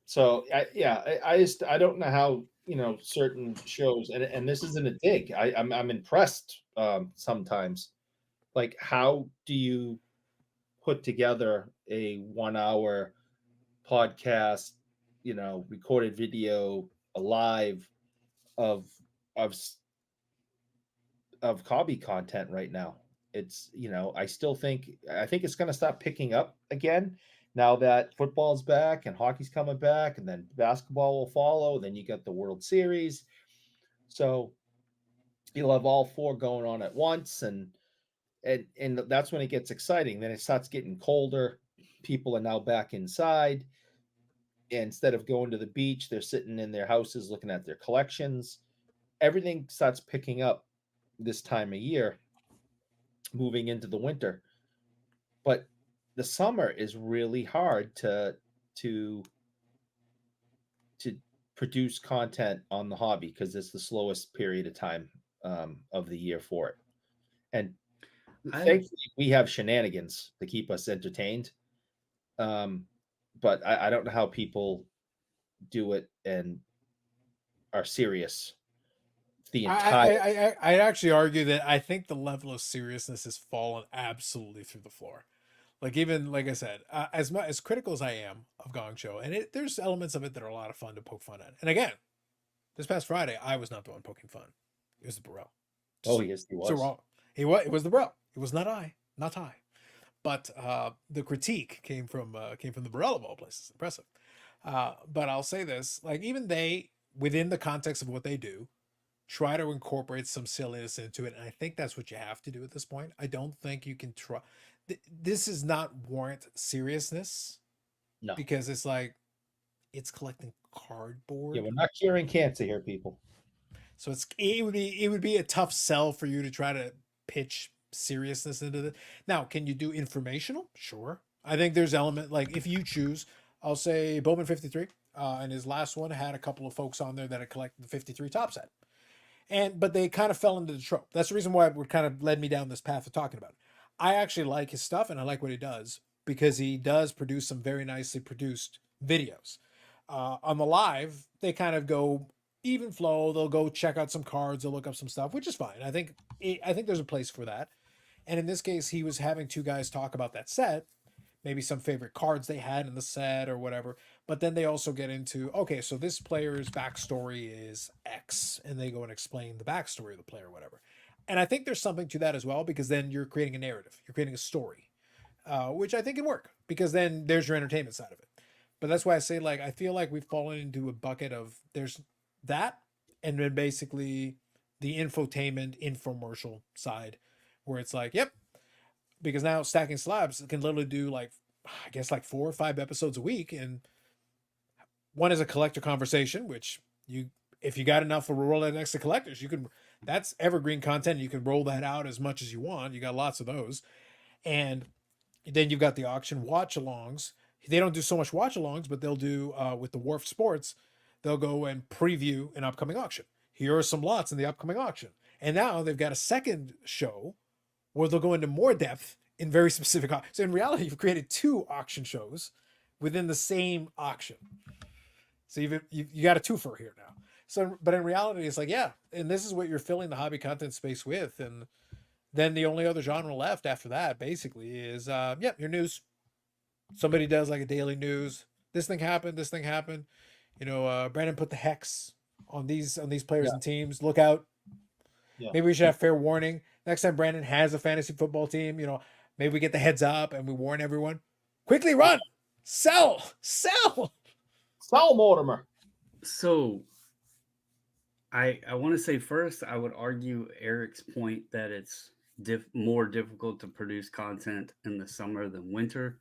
So I don't know how certain shows, and this isn't a dig. I'm impressed sometimes. Like, how do you put together a 1 hour podcast, recorded video, live of hobby content right now? It's, I think it's going to stop picking up again now that football's back and hockey's coming back, and then basketball will follow. Then you got the World Series. So you'll have all 4 going on at once. And that's when it gets exciting. Then it starts getting colder. People are now back inside. And instead of going to the beach, they're sitting in their houses looking at their collections. Everything starts picking up this time of year, moving into the winter. But the summer is really hard to produce content on the hobby because it's the slowest period of time of the year for it. And thankfully, we have shenanigans to keep us entertained. But I don't know how people do it and are serious the entire. I'd actually argue that I think the level of seriousness has fallen absolutely through the floor. Like, even like I said, as critical as I am of Gong Show, and there's elements of it that are a lot of fun to poke fun at. And again, this past Friday, I was not the one poking fun. It was the Burrell. Oh, yes, he was. So wrong. It was the Burrell. It was not I. But the critique came from the Burrell of all places. Impressive. But I'll say this: like, even they, within the context of what they do, try to incorporate some silliness into it, and I think that's what you have to do at this point. I don't think you can try. This is not warrant seriousness. No, because it's like it's collecting cardboard. Yeah, we're not curing cancer here, people. So it would be a tough sell for you to try to pitch seriousness into it. Now, can you do informational? Sure. I think there's element, like, if you choose, I'll say Bowman 53, and his last one had a couple of folks on there that had collected the 53 top set. But they kind of fell into the trope. That's the reason why it kind of led me down this path of talking about it. I actually like his stuff and I like what he does because he does produce some very nicely produced videos. On the live, they kind of go even flow. They'll go check out some cards. They'll look up some stuff, which is fine. I think there's a place for that. And in this case, he was having two guys talk about that set, maybe some favorite cards they had in the set or whatever. But then they also get into, okay, so this player's backstory is X, and they go and explain the backstory of the player or whatever. And I think there's something to that as well, because then you're creating a narrative. You're creating a story, which I think can work, because then there's your entertainment side of it. But that's why I say, like, I feel like we've fallen into a bucket of there's that, and then basically the infotainment, infomercial side, where it's like, yep, because now Stacking Slabs can literally do, like, I guess, like 4 or 5 episodes a week, and one is a collector conversation, which if you got enough for roll that next to collectors, that's evergreen content. You can roll that out as much as you want. You got lots of those. And then you've got the auction watch alongs. They don't do so much watch alongs, but they'll do with the Wharf Sports, they'll go and preview an upcoming auction. Here are some lots in the upcoming auction. And now they've got a second show where they'll go into more depth in very specific. So in reality, you've created 2 auction shows within the same auction. So you got a twofer here now. So, but in reality, it's like, yeah, and this is what you're filling the hobby content space with. And then the only other genre left after that, basically, is your news. Somebody does like a daily news. This thing happened. Brandon put the hex on these players and teams. Look out. Yeah. Maybe we should have fair warning. Next time Brandon has a fantasy football team, maybe we get the heads up and we warn everyone. Quickly run. Sell, Mortimer. So I want to say first, I would argue Eric's point that it's more difficult to produce content in the summer than winter.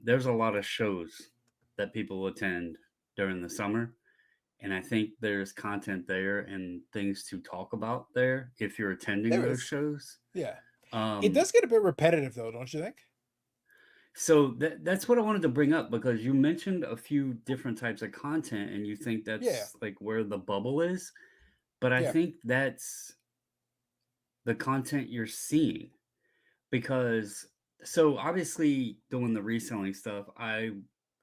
There's a lot of shows that people attend during the summer, and I think there's content there and things to talk about there if you're attending those shows. Yeah. It does get a bit repetitive, though, don't you think? So that's what I wanted to bring up, because you mentioned a few different types of content and you think that's like where the bubble is. But I think that's the content you're seeing, because so obviously doing the reselling stuff, I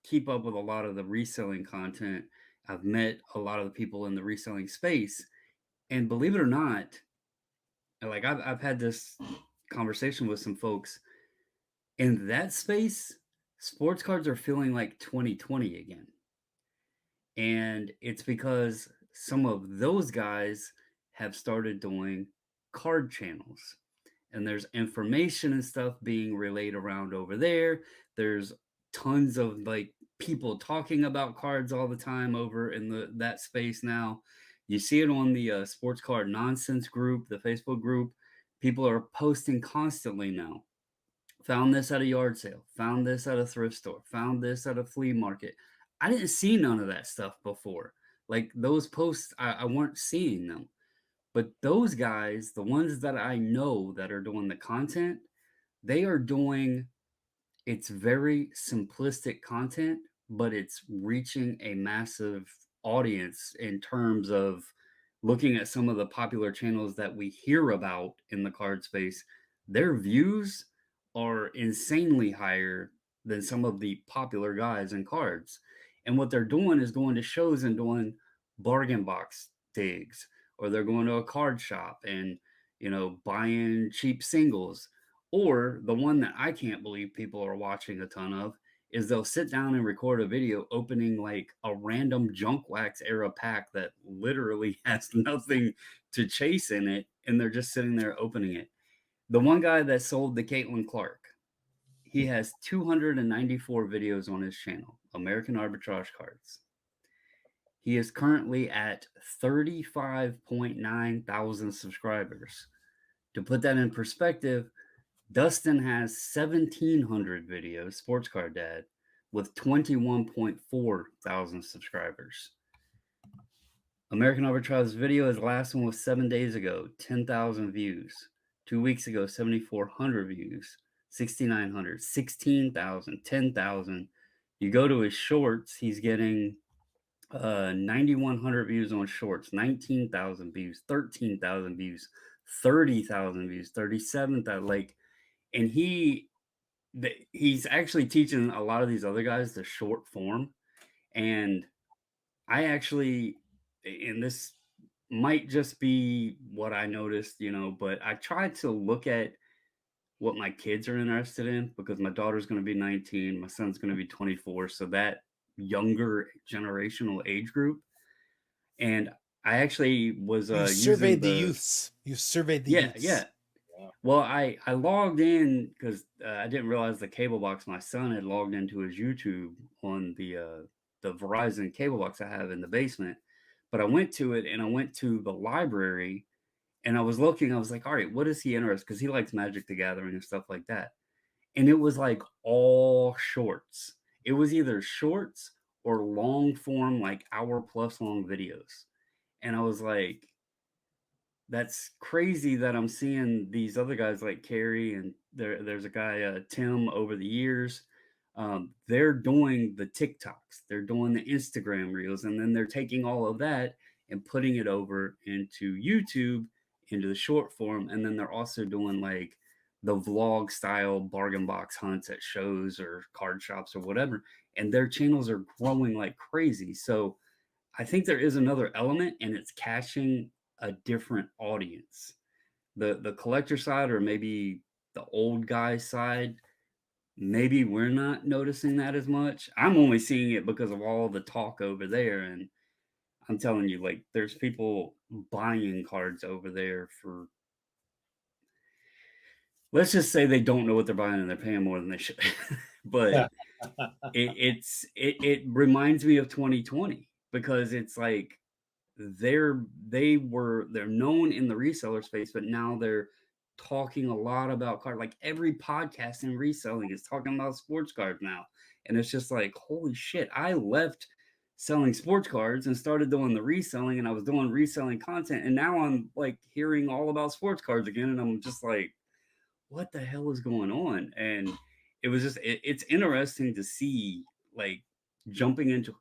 keep up with a lot of the reselling content. I've met a lot of the people in the reselling space, and believe it or not, like I've had this conversation with some folks in that space. Sports cards are feeling like 2020 again. And it's because some of those guys have started doing card channels, and there's information and stuff being relayed around over there. There's tons of like people talking about cards all the time over in that space now. You see it on the Sports Card Nonsense group, the Facebook group. People are posting constantly now. Found this at a yard sale, found this at a thrift store, found this at a flea market. I didn't see none of that stuff before. Like those posts, I weren't seeing them. But those guys, the ones that I know that are doing the content, they are doing, it's very simplistic content, but it's reaching a massive audience in terms of looking at some of the popular channels that we hear about in the card space. Their views are insanely higher than some of the popular guys in cards. And what they're doing is going to shows and doing bargain box digs, or they're going to a card shop and, buying cheap singles. Or the one that I can't believe people are watching a ton of is they'll sit down and record a video opening like a random junk wax era pack that literally has nothing to chase in it, and they're just sitting there opening it. The one guy that sold the Caitlin Clark, he has 294 videos on his channel, American Arbitrage Cards. He is currently at 35.9 thousand subscribers. To put that in perspective, Dustin has 1,700 videos, Sports Card Dad, with 21.4 thousand subscribers. American Arbitrage's video, his last one was 7 days ago, 10,000 views. 2 weeks ago, 7,400 views, 6,900, 16,000, 10,000. You go to his shorts, he's getting 9,100 views on shorts, 19,000 views, 13,000 views, 30,000 views, 37,000. Like, and he's actually teaching a lot of these other guys the short form. And I actually, and this might just be what I noticed, but I tried to look at what my kids are interested in, because my daughter's going to be 19, my son's going to be 24. So that younger generational age group. And I actually was you surveyed the youths. You surveyed the youths. Yeah. Well, I logged in because I didn't realize the cable box my son had logged into his YouTube on the Verizon cable box I have in the basement. But I went to it, and I went to the library, and I was looking. I was like, all right, what is he interested? Because he likes Magic the Gathering and stuff like that. And it was like all shorts. It was either shorts or long form, like hour-plus long videos. And I was like, that's crazy that I'm seeing these other guys like Carrie, and there's a guy, Tim, over the years. They're doing the TikToks, they're doing the Instagram reels, and then they're taking all of that and putting it over into YouTube, into the short form. And then they're also doing like the vlog style bargain box hunts at shows or card shops or whatever. And their channels are growing like crazy. So I think there is another element, and it's catching a different audience. The collector side, or maybe the old guy side, maybe we're not noticing that as much. I'm only seeing it because of all the talk over there. And I'm telling you, like, there's people buying cards over there for, let's just say they don't know what they're buying and they're paying more than they should. But it reminds me of 2020, because it's like they're known in the reseller space, but now they're talking a lot about card. Like every podcast in reselling is talking about sports cards now. And it's just like, holy shit, I left selling sports cards and started doing the reselling, and I was doing reselling content, and now I'm like hearing all about sports cards again, and I'm just like, what the hell is going on? And it was just it's interesting to see, like, jumping into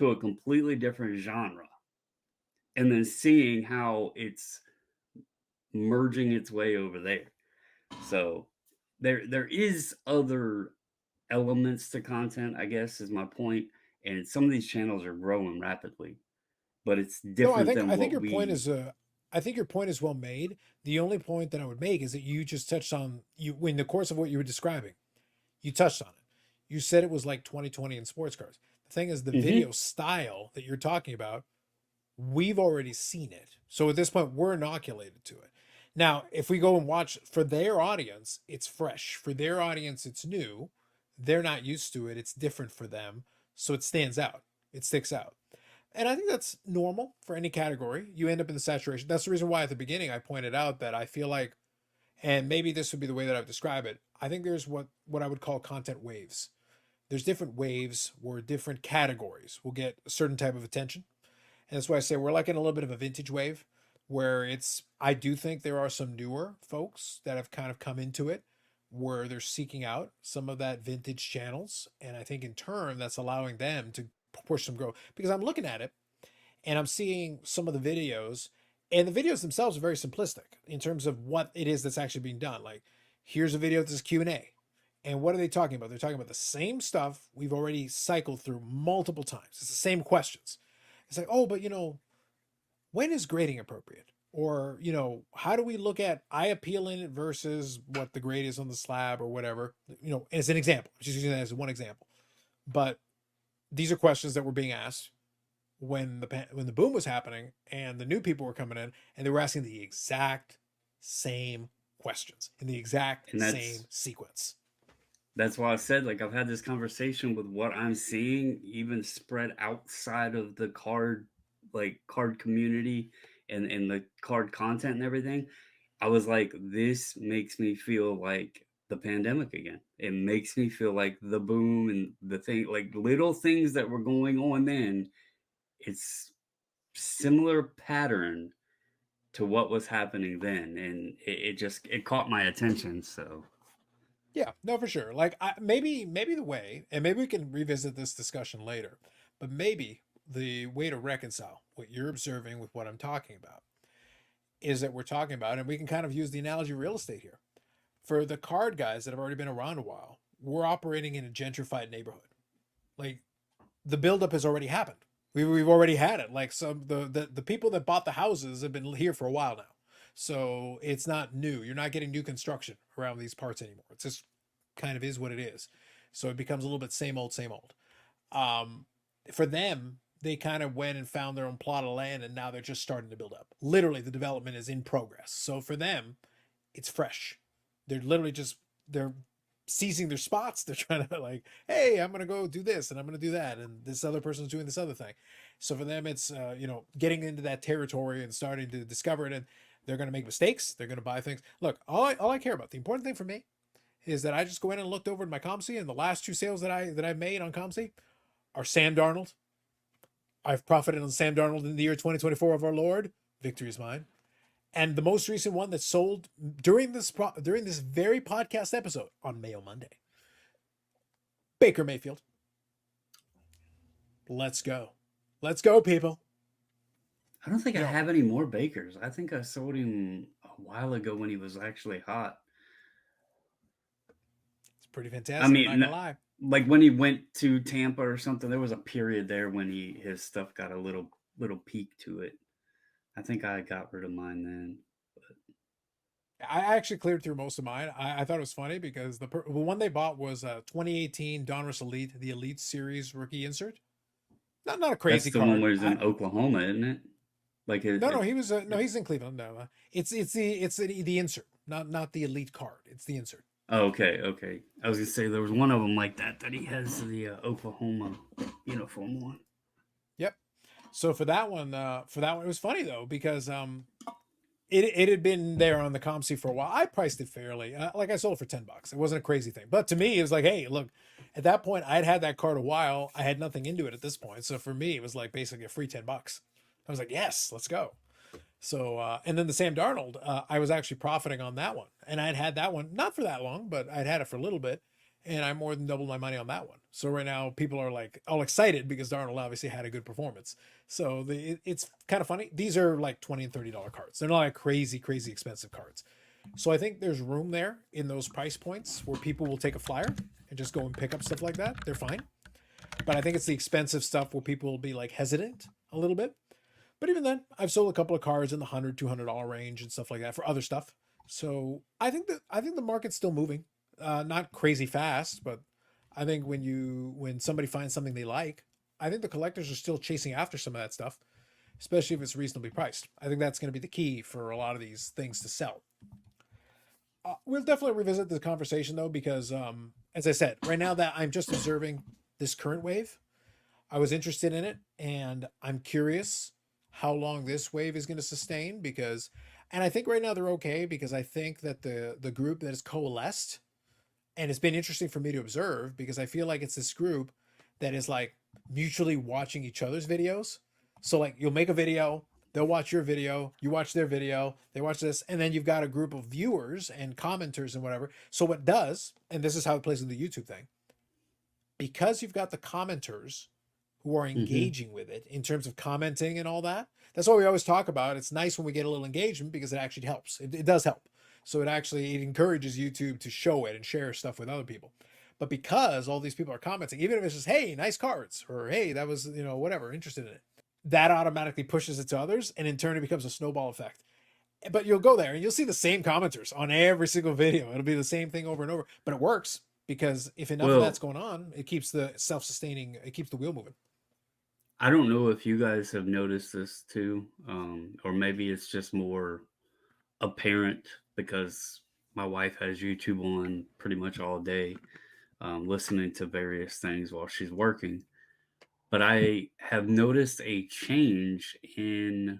a completely different genre, and then seeing how it's merging its way over there. So there is other elements to content, I guess, is my point. And some of these channels are growing rapidly, but it's different I think your point is well made. The only point that I would make is that you just touched on, in the course of what you were describing, you touched on it. You said it was like 2020 in sports cars. The thing is, the video style that you're talking about, we've already seen it. So at this point, we're inoculated to it. Now, if we go and watch, for their audience, it's fresh. For their audience, it's new. They're not used to it. It's different for them. So it stands out. It sticks out. And I think that's normal for any category. You end up in the saturation. That's the reason why at the beginning I pointed out that I feel like, and maybe this would be the way that I would describe it, I think there's what I would call content waves. There's different waves where different categories will get a certain type of attention. And that's why I say we're like in a little bit of a vintage wave, where I do think there are some newer folks that have kind of come into it, where they're seeking out some of that vintage channels. And I think in turn, that's allowing them to push some growth. Because I'm looking at it, and I'm seeing some of the videos, and the videos themselves are very simplistic in terms of what it is that's actually being done. Like, here's a video that's Q&A. And what are they talking about? They're talking about the same stuff we've already cycled through multiple times. It's the same questions. It's like, oh, but when is grading appropriate? Or, how do we look at eye appeal in it versus what the grade is on the slab or whatever? As an example. I'm just using that as one example. But these are questions that were being asked when the boom was happening and the new people were coming in, and they were asking the exact same questions in the exact same sequence. That's why I said, like, I've had this conversation with what I'm seeing, even spread outside of the card community and the card content and everything. I was like, this makes me feel like the pandemic again. It makes me feel like the boom and the thing, like little things that were going on then. It's similar pattern to what was happening then, and it caught my attention. So yeah, no, for sure. Like, maybe the way, and maybe we can revisit this discussion later, but maybe the way to reconcile what you're observing with what I'm talking about is that we're talking about, and we can kind of use the analogy of real estate here. For the card guys that have already been around a while, we're operating in a gentrified neighborhood. Like, the buildup has already happened. We've already had it. Like, some the people that bought the houses have been here for a while now. So it's not new. You're not getting new construction around these parts anymore. It's just kind of is what it is. So it becomes a little bit same old, same old. For them, they kind of went and found their own plot of land, and now they're just starting to build up. Literally, the development is in progress. So for them, it's fresh. They're literally they're seizing their spots. They're trying to, like, hey, I'm going to go do this and I'm going to do that. And this other person's doing this other thing. So for them, it's, getting into that territory and starting to discover it. And they're going to make mistakes. They're going to buy things. Look, all I care about, the important thing for me is that I just go in and looked over at my ComC, and the last 2 sales that I made on ComC are Sam Darnold. I've profited on Sam Darnold in the year 2024 of our Lord. Victory is mine. And the most recent one that sold during this very podcast episode on Mayo Monday, Baker Mayfield. Let's go. Let's go, people. I don't think I have any more Bakers. I think I sold him a while ago when he was actually hot. It's pretty fantastic. I mean, I'm not gonna lie. Like when he went to Tampa or something, there was a period there when his stuff got a little peak to it. I think I got rid of mine then. But I actually cleared through most of mine. I thought it was funny because the one they bought was a 2018 Donruss Elite, the Elite Series rookie insert. Not a crazy that's the card. one where he's in Oklahoma, isn't it? Like he's in Cleveland. No, it's the insert, not the Elite card. It's the insert. Oh, okay. I was gonna say there was one of them like that he has the Oklahoma uniform on. Yep. So for that one, it was funny though because it had been there on the ComC for a while. I priced it fairly. I sold it for $10. It wasn't a crazy thing, but to me it was like, hey, look, at that point I'd had that card a while. I had nothing into it at this point, so for me it was like basically a free $10. I was like, yes, let's go. So, and then the Sam Darnold, I was actually profiting on that one. And I'd had that one, not for that long, but I'd had it for a little bit. And I more than doubled my money on that one. So right now people are like all excited because Darnold obviously had a good performance. So it's kind of funny. These are like $20 and $30 cards. They're not like crazy, crazy expensive cards. So I think there's room there in those price points where people will take a flyer and just go and pick up stuff like that. They're fine. But I think it's the expensive stuff where people will be like hesitant a little bit. But even then, I've sold a couple of cards in the $100, $200 range and stuff like that for other stuff. So I think the market's still moving, not crazy fast, but I think when somebody finds something they like, I think the collectors are still chasing after some of that stuff, especially if it's reasonably priced. I think that's going to be the key for a lot of these things to sell. We'll definitely revisit the conversation though, because as I said, right now that I'm just observing this current wave, I was interested in it, and I'm curious how long this wave is going to sustain and I think right now they're okay because I think that the group that has coalesced, and it's been interesting for me to observe because I feel like it's this group that is like mutually watching each other's videos. So like you'll make a video, they'll watch your video, you watch their video, they watch this, and then you've got a group of viewers and commenters and whatever. So what does, and this is how it plays in the YouTube thing, because you've got the commenters who are engaging with it in terms of commenting and all that. That's why we always talk about it's nice when we get a little engagement because it actually helps. It does help. So it encourages YouTube to show it and share stuff with other people. But because all these people are commenting, even if it's just, hey, nice cards, or hey, that was, whatever, interested in it, that automatically pushes it to others. And in turn, it becomes a snowball effect. But you'll go there and you'll see the same commenters on every single video. It'll be the same thing over and over, but it works because if enough of that's going on, it keeps the self-sustaining, it keeps the wheel moving. I don't know if you guys have noticed this too, or maybe it's just more apparent because my wife has YouTube on pretty much all day, listening to various things while she's working. But I have noticed a change in,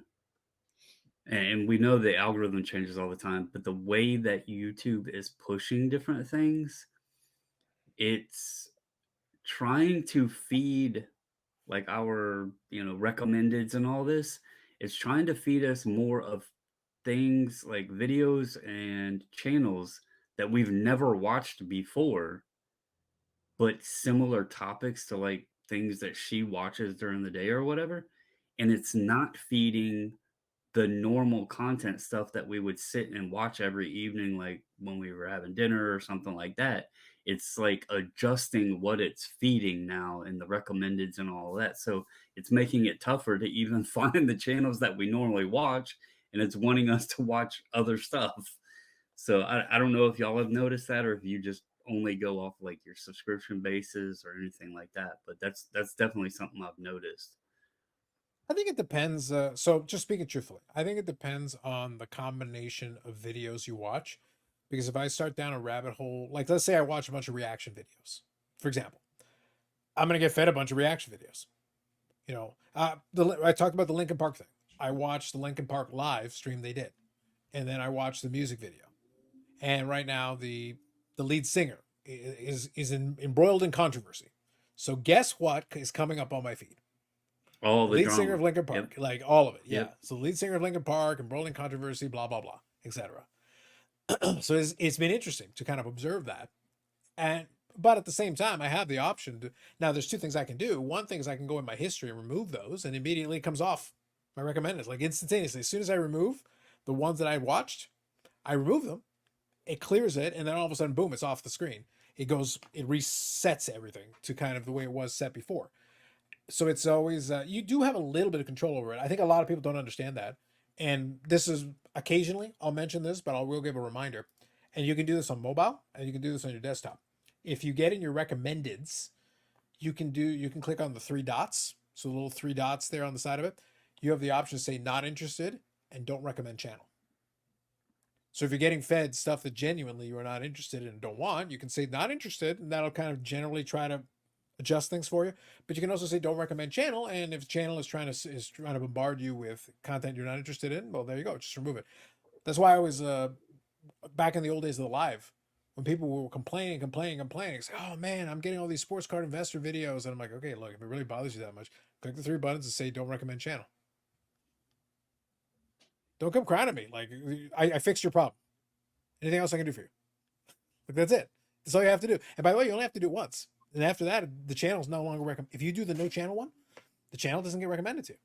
and we know the algorithm changes all the time, but the way that YouTube is pushing different things, it's trying to feed like our, recommendeds and all this. It's trying to feed us more of things like videos and channels that we've never watched before, but similar topics to like things that she watches during the day or whatever. And it's not feeding the normal content stuff that we would sit and watch every evening, like when we were having dinner or something like that. It's like adjusting what it's feeding now and the recommendeds and all that. So it's making it tougher to even find the channels that we normally watch, and it's wanting us to watch other stuff. So I don't know if y'all have noticed that, or if you just only go off like your subscription basis or anything like that. But that's definitely something I've noticed. I think it depends. So just speaking truthfully, I think it depends on the combination of videos you watch. Because if I start down a rabbit hole, like let's say I watch a bunch of reaction videos, for example, I'm going to get fed a bunch of reaction videos. I talked about the Linkin Park thing. I watched the Linkin Park live stream they did. And then I watched the music video. And right now the lead singer is embroiled in controversy. So guess what is coming up on my feed? All the lead drama. Singer of Linkin Park, like all of it. Yeah. Yep. So the lead singer of Linkin Park, embroiled in controversy, blah, blah, blah, etc. So it's been interesting to kind of observe that. But at the same time, I have the option to, now there's two things I can do. One thing is I can go in my history and remove those, and immediately it comes off my recommended, like instantaneously. As soon as I remove the ones that I watched, I remove them, it clears it, and then all of a sudden, boom, it's off the screen. It resets everything to kind of the way it was set before. So it's always, you do have a little bit of control over it. I think a lot of people don't understand that. And this is occasionally, I'll mention this, but I will give a reminder. And you can do this on mobile and you can do this on your desktop. If you get in your recommendeds, you can click on the three dots. So the little three dots there on the side of it. You have the option to say not interested and don't recommend channel. So if you're getting fed stuff that genuinely you are not interested in and don't want, you can say not interested, and that'll kind of generally try to adjust things for you. But you can also say don't recommend channel, and if channel is trying to bombard you with content you're not interested in, well, there you go, just remove it. That's why I was back in the old days of the live, when people were complaining, say, oh man, I'm getting all these sports card investor videos, and I'm like, okay, look, if it really bothers you that much, click the three buttons and say don't recommend channel. Don't come crying at me. Like, I fixed your problem. Anything else I can do for you? Like, that's it. That's all you have to do. And by the way, you only have to do it once. And after that, the channel's no longer recommended. If you do the no channel one, the channel doesn't get recommended to you.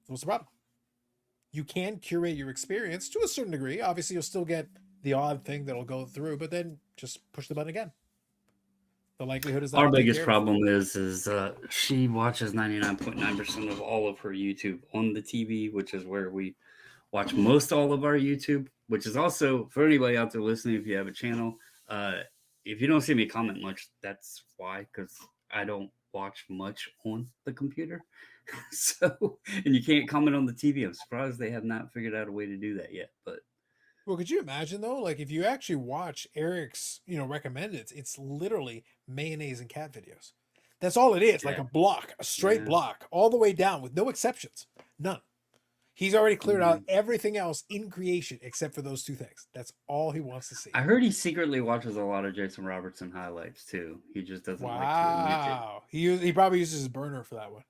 So what's the problem? You can curate your experience to a certain degree. Obviously, you'll still get the odd thing that'll go through, but then just push the button again. The likelihood is that our biggest problem is she watches 99.9% of all of her YouTube on the TV, which is where we watch most all of our YouTube, which is also, for anybody out there listening, if you have a channel, if you don't see me comment much, that's why, because I don't watch much on the computer. So, and you can't comment on the TV. I'm surprised they have not figured out a way to do that yet. But well, could you imagine though? Like if you actually watch Eric's, recommended, it's literally mayonnaise and cat videos. That's all it is, like a block, a straight block, all the way down with no exceptions, none. He's already cleared out everything else in creation except for those two things. That's all he wants to see. I heard he secretly watches a lot of Jason Robertson highlights too. He just doesn't like to admit it. He probably uses his burner for that one.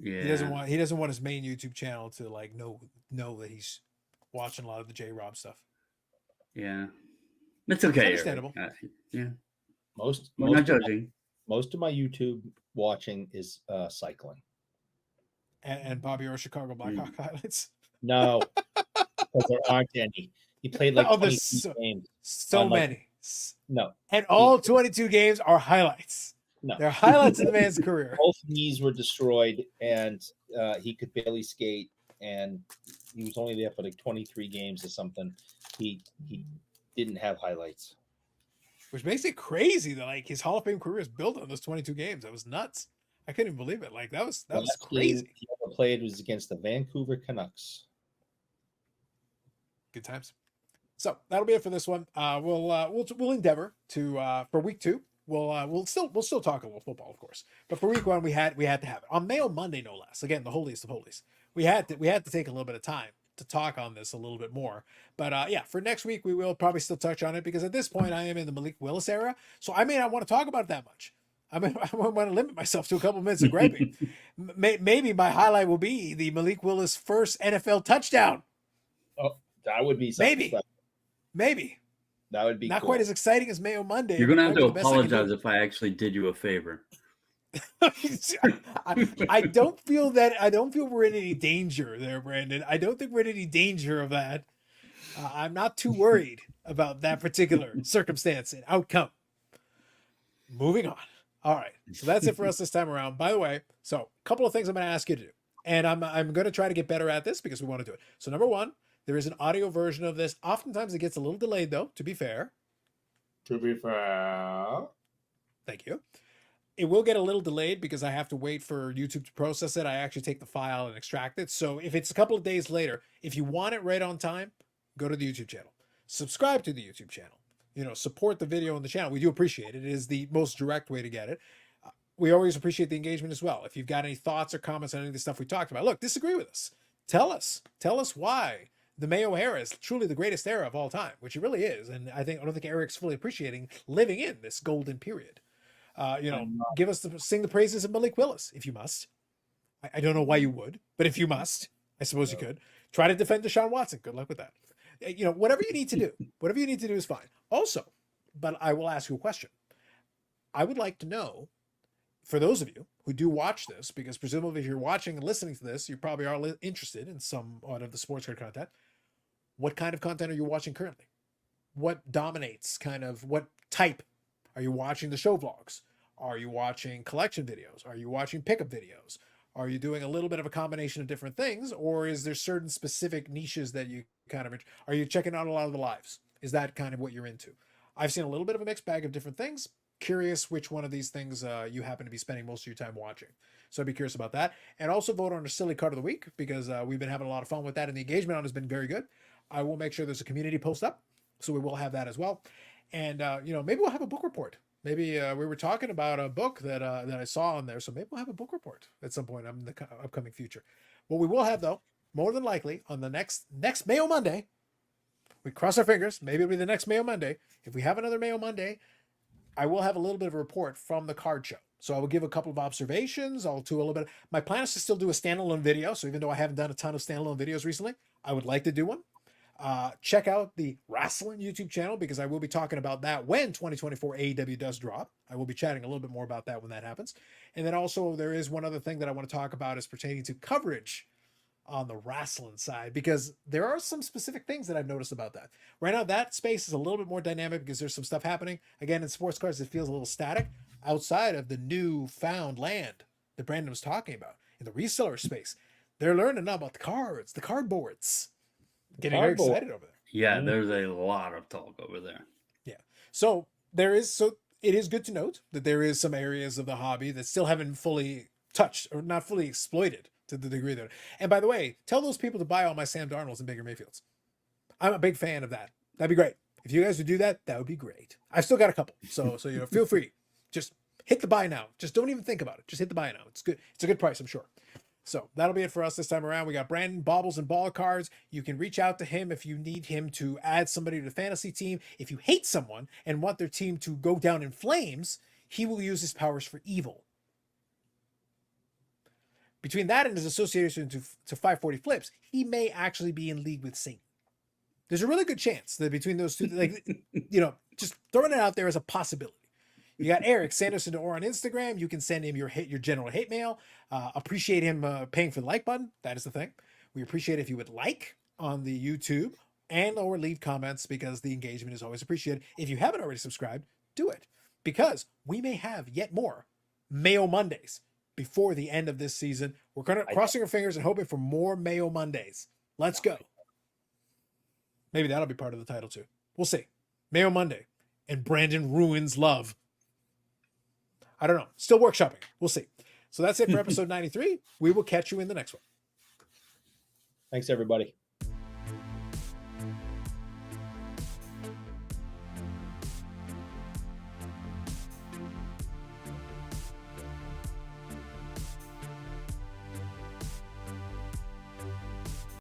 Yeah. He doesn't want his main YouTube channel to like know that he's watching a lot of the J-Rob stuff. Yeah. It's okay. It's understandable. Yeah. Most not judging. Most of my YouTube watching is cycling. And Bobby Orr Chicago Blackhawk highlights. No, because there aren't any. He played like Oh, 20 there's games. so like, many. No. And all 22 games are highlights. No. They're highlights of the man's career. Both knees were destroyed, and he could barely skate, and he was only there for like 23 games or something. He didn't have highlights. Which makes it crazy that like his Hall of Fame career is built on those 22 games. That was nuts. I couldn't even believe it. Like that was crazy. Game he ever played was against the Vancouver Canucks. Good times. So that'll be it for this one. We'll endeavor to for week 2. We'll still talk a little football, of course. But for week 1, we had to have it on Mayo Monday, no less. Again, the holiest of holies. We had to take a little bit of time to talk on this a little bit more. But yeah, for next week we will probably still touch on it because at this point I am in the Malik Willis era, so I may not want to talk about it that much. I want to limit myself to a couple minutes of griping. Maybe my highlight will be the Malik Willis first NFL touchdown. Oh, that would be something. Maybe. That would be not cool. quite as exciting as Mayo Monday. You're gonna have to apologize if I actually did you a favor. I don't feel we're in any danger there, Brandon. I don't think we're in any danger of that. I'm not too worried about that particular circumstance and outcome. Moving on. All right. So that's it for us this time around. By the way, so a couple of things I'm going to ask you to do. And I'm going to try to get better at this because we want to do it. So number 1, there is an audio version of this. Oftentimes it gets a little delayed though, to be fair. To be fair. Thank you. It will get a little delayed because I have to wait for YouTube to process it. I actually take the file and extract it. So if it's a couple of days later, if you want it right on time, go to the YouTube channel. Subscribe to the YouTube channel. Support the video on the channel. We do appreciate it. It is the most direct way to get it. We always appreciate the engagement as well. If you've got any thoughts or comments on any of the stuff we talked about, look, disagree with us. Tell us why the Mayo era is truly the greatest era of all time, which it really is. And I don't think Eric's fully appreciating living in this golden sing the praises of Malik Willis if you must. I don't know why you would, but if you must, I suppose you could. Try to defend Deshaun Watson. Good luck with that. Whatever you need to do is fine. Also, but I will ask you a question. I would like to know, for those of you who do watch this, because presumably if you're watching and listening to this, you probably are interested in somewhat of the sports card content. What kind of content are you watching currently? What dominates what type? Are you watching the show vlogs? Are you watching collection videos? Are you watching pickup videos? Are you doing a little bit of a combination of different things? Or is there certain specific niches that you are you checking out a lot of the lives? Is that kind of what you're into? I've seen a little bit of a mixed bag of different things. Curious which one of these things you happen to be spending most of your time watching. So I'd be curious about that. And also vote on a silly card of the week because we've been having a lot of fun with that and the engagement on it has been very good. I will make sure there's a community post up. So we will have that as well. And, maybe we'll have a book report. Maybe we were talking about a book that I saw on there. So maybe we'll have a book report at some point in the upcoming future. What we will have, though, more than likely on the next Mayo Monday, we cross our fingers. Maybe it'll be the next Mayo Monday. If we have another Mayo Monday, I will have a little bit of a report from the card show. So I will give a couple of observations. I'll do a little bit. My plan is to still do a standalone video. So even though I haven't done a ton of standalone videos recently, I would like to do one. Check out the Wrestling YouTube channel because I will be talking about that when 2024 AEW does drop. I will be chatting a little bit more about that when that happens. And then also there is one other thing that I want to talk about is pertaining to coverage on the wrestling side, because there are some specific things that I've noticed about that. Right now, that space is a little bit more dynamic because there's some stuff happening. Again, in sports cards, it feels a little static outside of the newfound land that Brandon was talking about. In the reseller space, they're learning now about the cards, the cardboards. Getting very excited over there. Yeah, there's a lot of talk over there. Yeah. So it is good to note that there is some areas of the hobby that still haven't fully touched or not fully exploited to the degree that. And by the way, tell those people to buy all my Sam Darnolds and Baker Mayfields. I'm a big fan of that. That'd be great. If you guys would do that, that would be great. I've still got a couple. So feel free. Just hit the buy now. Just don't even think about it. Just hit the buy now. It's good. It's a good price, I'm sure. So that'll be it for us this time around. We got Brandon Baubles and Ball Cards. You can reach out to him if you need him to add somebody to the fantasy team. If you hate someone and want their team to go down in flames, he will use his powers for evil. Between that and his association to 540 flips, he may actually be in league with Satan. There's a really good chance that between those two, just throwing it out there as a possibility. You got Eric Sanderson or on Instagram. You can send him your general hate mail. Appreciate him paying for the like button. That is the thing. We appreciate if you would like on the YouTube and or leave comments because the engagement is always appreciated. If you haven't already subscribed, do it because we may have yet more Mayo Mondays before the end of this season. We're crossing our fingers and hoping for more Mayo Mondays. Let's go. Maybe that'll be part of the title too. We'll see. Mayo Monday and Brandon ruins love. I don't know. Still workshopping. We'll see. So that's it for episode 93. We will catch you in the next one. Thanks, everybody.